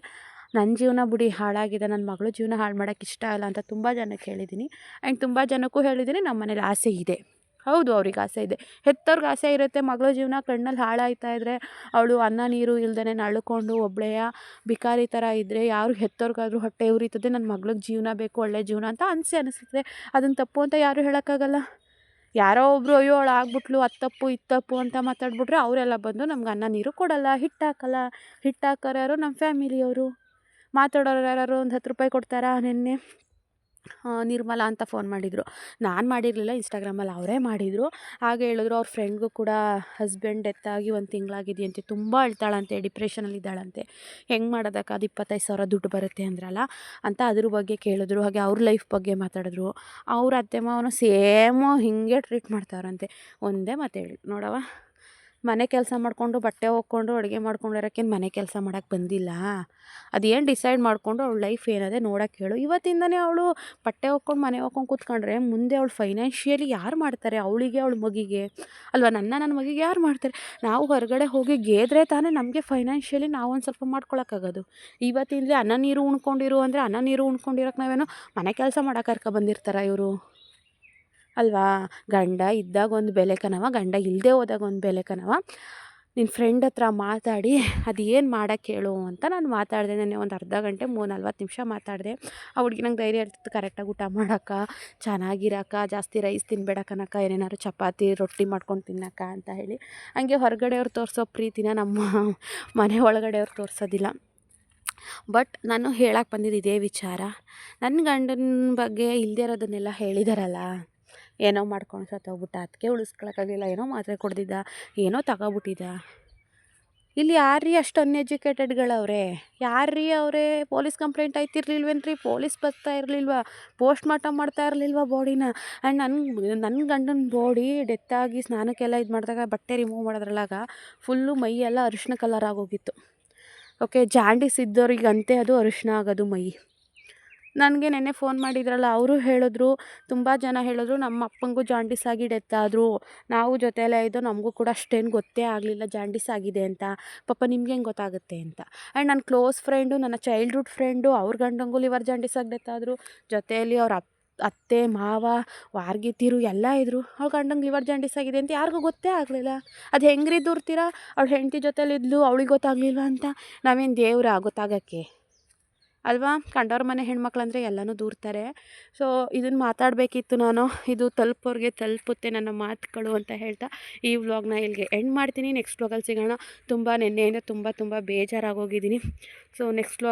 ನನ್ನ ಜೀವನ ಬಿಡಿ ಹಾಳಾಗಿದೆ, ನನ್ನ ಮಗಳ ಜೀವನ ಹಾಳು ಮಾಡೋಕ್ಕೆ ಇಷ್ಟ ಇಲ್ಲ ಅಂತ ತುಂಬ ಜನಕ್ಕೆ ಹೇಳಿದ್ದೀನಿ. ಆ್ಯಂಡ್ ತುಂಬ ಜನಕ್ಕೂ ಹೇಳಿದ್ದೀನಿ ನಮ್ಮ ಮನೇಲಿ ಆಸೆ ಇದೆ. ಹೌದು, ಅವ್ರಿಗೆ ಆಸೆ ಇದೆ, ಹೆತ್ತವ್ರಿಗೆ ಆಸೆ ಇರುತ್ತೆ. ಮಗಳ ಜೀವನ ಕಣ್ಣಲ್ಲಿ ಹಾಳಾಗ್ತಾ ಇದ್ದರೆ, ಅವಳು ಅನ್ನ ನೀರು ಇಲ್ದೇ ನಳ್ಕೊಂಡು ಒಬ್ಬಳೆಯ ಬಿಕಾರಿ ಥರ ಇದ್ದರೆ ಯಾರು ಹೆತ್ತವ್ರಿಗಾದ್ರೂ ಹೊಟ್ಟೆ ಉರಿತದೆ, ನನ್ನ ಮಗಳಿಗೆ ಜೀವನ ಬೇಕು, ಒಳ್ಳೆ ಜೀವನ ಅಂತ ಅನಿಸುತ್ತೆ. ಅದನ್ನು ತಪ್ಪು ಅಂತ ಯಾರೂ ಹೇಳೋಕ್ಕಾಗಲ್ಲ. ಯಾರೋ ಒಬ್ಬರು ಅಯ್ಯೋ ಅವಳು ಆಗ್ಬಿಟ್ಲು, ಅದು ತಪ್ಪು ಇದು ತಪ್ಪು ಅಂತ ಮಾತಾಡ್ಬಿಟ್ರೆ ಅವರೆಲ್ಲ ಬಂದು ನಮ್ಗೆ ಅನ್ನ ನೀರು ಕೊಡೋಲ್ಲ, ಹಿಟ್ಟು ಹಾಕೋರು ಯಾರು, ನಮ್ಮ ಫ್ಯಾಮಿಲಿಯವರು. ಮಾತಾಡೋರು ಯಾರು ಒಂದು 10 ರೂಪಾಯಿ ಕೊಡ್ತಾರಾ? ನಿನ್ನೆ ನಿರ್ಮಲಾ ಅಂತ ಫೋನ್ ಮಾಡಿದರು, ನಾನು ಮಾಡಿರಲಿಲ್ಲ, ಇನ್ಸ್ಟಾಗ್ರಾಮಲ್ಲಿ ಅವರೇ ಮಾಡಿದರು. ಹಾಗೆ ಹೇಳಿದ್ರು ಅವ್ರ ಫ್ರೆಂಡ್ಗೂ ಕೂಡ ಹಸ್ಬೆಂಡ್ ಡೆತ್ ಆಗಿ 1 ತಿಂಗಳಾಗಿದೆಯಂತೆ, ತುಂಬ ಅಳ್ತಾಳಂತೆ, ಡಿಪ್ರೆಷನಲ್ಲಿದ್ದಾಳಂತೆ. ಹೆಂಗೆ ಮಾಡೋದಕ್ಕೆ, ಅದು 25,000 ದುಡ್ಡು ಬರುತ್ತೆ ಅಂದ್ರಲ್ಲ ಅಂತ ಅದ್ರ ಬಗ್ಗೆ ಕೇಳಿದ್ರು. ಹಾಗೆ ಅವ್ರ ಲೈಫ್ ಬಗ್ಗೆ ಮಾತಾಡಿದ್ರು. ಅವ್ರ ಅತ್ತೆ ಮಾವನು ಸೇಮು ಹಿಂಗೆ ಟ್ರೀಟ್ ಮಾಡ್ತಾರಂತೆ. ಒಂದೇ ಮಾತು ಹೇಳಿ ನೋಡವ, ಮನೆ ಕೆಲಸ ಮಾಡಿಕೊಂಡು ಬಟ್ಟೆ ಹೋಗ್ಕೊಂಡು ಅಡುಗೆ ಮಾಡ್ಕೊಂಡು ಇರೋಕ್ಕೇನು ಮನೆ ಕೆಲಸ ಮಾಡೋಕ್ಕೆ ಬಂದಿಲ್ಲ. ಅದೇನು ಡಿಸೈಡ್ ಮಾಡಿಕೊಂಡು ಅವಳ ಲೈಫ್ ಏನಿದೆ ನೋಡೋಕ್ಕೆ ಹೇಳು. ಇವತ್ತಿಂದನೇ ಅವಳು ಬಟ್ಟೆ ಹೋಗ್ಕೊಂಡು ಮನೆ ಹೋಗ್ಕೊಂಡು ಕೂತ್ಕೊಂಡ್ರೆ ಮುಂದೆ ಅವಳು ಫೈನಾನ್ಷಿಯಲಿ ಯಾರು ಮಾಡ್ತಾರೆ, ಅವಳಿಗೆ ಅವಳ ಮಗಿಗೆ ಅಲ್ವಾ, ನನ್ನ ಮಗಿಗೆ ಯಾರು ಮಾಡ್ತಾರೆ? ನಾವು ಹೊರಗಡೆ ಹೋಗಿ ಗೆದ್ರೆ ತಾನೇ ನಮಗೆ ಫೈನಾನ್ಷಿಯಲಿ ನಾವು ಒಂದು ಸ್ವಲ್ಪ ಮಾಡ್ಕೊಳಕ್ಕಾಗೋದು. ಇವತ್ತಿಂದಲೇ ಅನ್ನ ನೀರು ಉಣ್ಕೊಂಡಿರು ಅಂದರೆ ಅನ್ನ ನೀರು ಉಣ್ಕೊಂಡಿರೋಕೆ ನಾವೇನೋ ಮನೆ ಕೆಲಸ ಮಾಡೋಕೆ ಕರ್ಕೊ ಬಂದಿರ್ತಾರ ಇವರು ಅಲ್ವಾ. ಗಂಡ ಇದ್ದಾಗ ಒಂದು ಬೆಲೆ ಕಣವ, ಗಂಡ ಇಲ್ಲದೆ ಹೋದಾಗ ಒಂದು ಬೆಲೆ ಕಣವ. ನಿನ್ನ ಫ್ರೆಂಡ್ ಹತ್ರ ಮಾತಾಡಿ ಅದು ಏನು ಮಾಡೋಕ್ಕೆ ಹೇಳು ಅಂತ ನಾನು ಮಾತಾಡಿದೆ. ನೆನ್ನೆ ಒಂದು ಅರ್ಧ ಗಂಟೆ 40 ನಿಮಿಷ ಮಾತಾಡಿದೆ. ಆ ಹುಡುಗಿ ನಂಗೆ ಧೈರ್ಯ ಇರ್ತಿತ್ತು ಕರೆಕ್ಟಾಗಿ ಊಟ ಮಾಡೋಕ್ಕೆ, ಚೆನ್ನಾಗಿರೋಕೆ, ಜಾಸ್ತಿ ರೈಸ್ ತಿನ್ನಬೇಡ ಕಣಕ್ಕ, ಏನೇನಾದ್ರು ಚಪಾತಿ ರೊಟ್ಟಿ ಮಾಡ್ಕೊಂಡು ತಿನ್ನಕ್ಕ ಅಂತ ಹೇಳಿ. ಹಂಗೆ ಹೊರಗಡೆಯವ್ರು ತೋರಿಸೋ ಪ್ರೀತಿನ ನಮ್ಮ ಮನೆ ಒಳಗಡೆಯವ್ರು ತೋರಿಸೋದಿಲ್ಲ. ಬಟ್ ನಾನು ಹೇಳಕ್ಕೆ ಬಂದಿದ್ದು ಇದೇ ವಿಚಾರ, ನನ್ನ ಗಂಡನ ಬಗ್ಗೆ ಇಲ್ಲದೇ ಇರೋದನ್ನೆಲ್ಲ ಹೇಳಿದಾರಲ್ಲ, ಏನೋ ಮಾಡ್ಕೊಂಡು ಸತ್ತೋಗ್ಬಿಟ್ಟ, ಅದಕ್ಕೆ ಉಳಿಸ್ಕೊಳಕ್ಕಾಗಲಿಲ್ಲ, ಏನೋ ಮಾತ್ರೆ ಕೊಡ್ದಿದ್ದ, ಏನೋ ತಗೋಬಿಟ್ಟಿದ್ದ. ಇಲ್ಲಿ ಯಾರ್ರೀ ಅಷ್ಟು ಅನ್ಎಜುಕೇಟೆಡ್ಗಳವ್ರೆ, ಯಾರ್ರೀ ಅವರೇ ಪೊಲೀಸ್ ಕಂಪ್ಲೇಂಟ್ ಆಯ್ತಿರ್ಲಿಲ್ವೇನ್ರಿ, ಪೊಲೀಸ್ ಬರ್ತಾ ಇರಲಿಲ್ವಾ, ಪೋಸ್ಟ್ ಮಾರ್ಟಮ್ ಮಾಡ್ತಾ ಇರಲಿಲ್ವಾ ಬಾಡಿನ. ಆ್ಯಂಡ್ ನನ್ನ ಗಂಡನ ಬಾಡಿ ಡೆತ್ತಾಗಿ ಸ್ನಾನಕ್ಕೆಲ್ಲ ಇದು ಮಾಡಿದಾಗ ಬಟ್ಟೆ ರಿಮೂವ್ ಮಾಡೋದ್ರಲ್ಲಾಗ ಫುಲ್ಲು ಮೈಯೆಲ್ಲ ಅರಿಶಿನ ಕಲರ್ ಆಗೋಗಿತ್ತು. ಓಕೆ, ಜಾಂಡೀಸ್ ಇದ್ದವ್ರಿಗಂತೆ ಅದು ಅರಿಶಿನ ಆಗೋದು ಮೈ. ನನಗೆ ನೆನ್ನೆ ಫೋನ್ ಮಾಡಿದ್ರಲ್ಲ, ಅವರು ಹೇಳಿದ್ರು, ತುಂಬ ಜನ ಹೇಳಿದ್ರು ನಮ್ಮ ಅಪ್ಪಂಗೂ ಜಾಂಡೀಸ್ ಆಗಿ ಡೆತ್ ಆದರು, ನಾವು ಜೊತೆಯಲ್ಲೇ ಇದ್ದು ನಮಗೂ ಕೂಡ ಅಷ್ಟೇನು ಗೊತ್ತೇ ಆಗಲಿಲ್ಲ ಜಾಂಡೀಸ್ ಆಗಿದೆ ಅಂತ, ಪಾಪ ನಿಮ್ಗೆ ಹೆಂಗೆ ಗೊತ್ತಾಗುತ್ತೆ ಅಂತ. ಆ್ಯಂಡ್ ನನ್ನ ಕ್ಲೋಸ್ ಫ್ರೆಂಡು, ನನ್ನ ಚೈಲ್ಡ್ಹುಡ್ ಫ್ರೆಂಡು, ಅವ್ರ ಗಂಡಂಗೂ ಲಿವರ್ ಜಾಂಡೀಸ್ ಆಗಿ ಡೆತ್ ಆದರು. ಜೊತೆಯಲ್ಲಿ ಅವ್ರ ಅತ್ತೆ ಮಾವ ವಾರ್ಗಿತ್ತಿರು ಎಲ್ಲ ಇದ್ದರು. ಅವ್ಳ ಗಂಡಂಗೆ ಲಿವರ್ ಜಾಂಡೀಸ್ ಆಗಿದೆ ಅಂತ ಯಾರಿಗೂ ಗೊತ್ತೇ ಆಗಲಿಲ್ಲ. ಅದು ಹೆಂಗ್ರಿ ದೂರ್ತೀರಾ, ಅವಳ ಹೆಂಡತಿ ಜೊತೆಲಿದ್ಲು, ಅವಳಿಗೆ ಗೊತ್ತಾಗಲಿಲ್ವ ಅಂತ. ನಾವೇನು ದೇವ್ರಾ ಗೊತ್ತಾಗೋಕ್ಕೆ ಅಲ್ವಾ. ಕಂಡವ್ರ ಮನೆ ಹೆಣ್ಮಕ್ಳಂದರೆ ಎಲ್ಲನೂ ದೂರ್ತಾರೆ. ಸೊ ಇದನ್ನು ಮಾತಾಡಬೇಕಿತ್ತು ನಾನು, ಇದು ತಲುಪೋರಿಗೆ ತಲುಪುತ್ತೆ ನನ್ನ ಮಾತುಗಳು ಅಂತ ಹೇಳ್ತಾ ಈ ವ್ಲಾಗ್ನ ಇಲ್ಲಿಗೆ ಎಂಡ್ ಮಾಡ್ತೀನಿ. ನೆಕ್ಸ್ಟ್ ವ್ಲಾಗಲ್ಲಿ ಸಿಗೋಣ. ತುಂಬ ನೆನ್ನೆಯಿಂದ ತುಂಬ ಬೇಜಾರಾಗೋಗಿದ್ದೀನಿ. So next vlog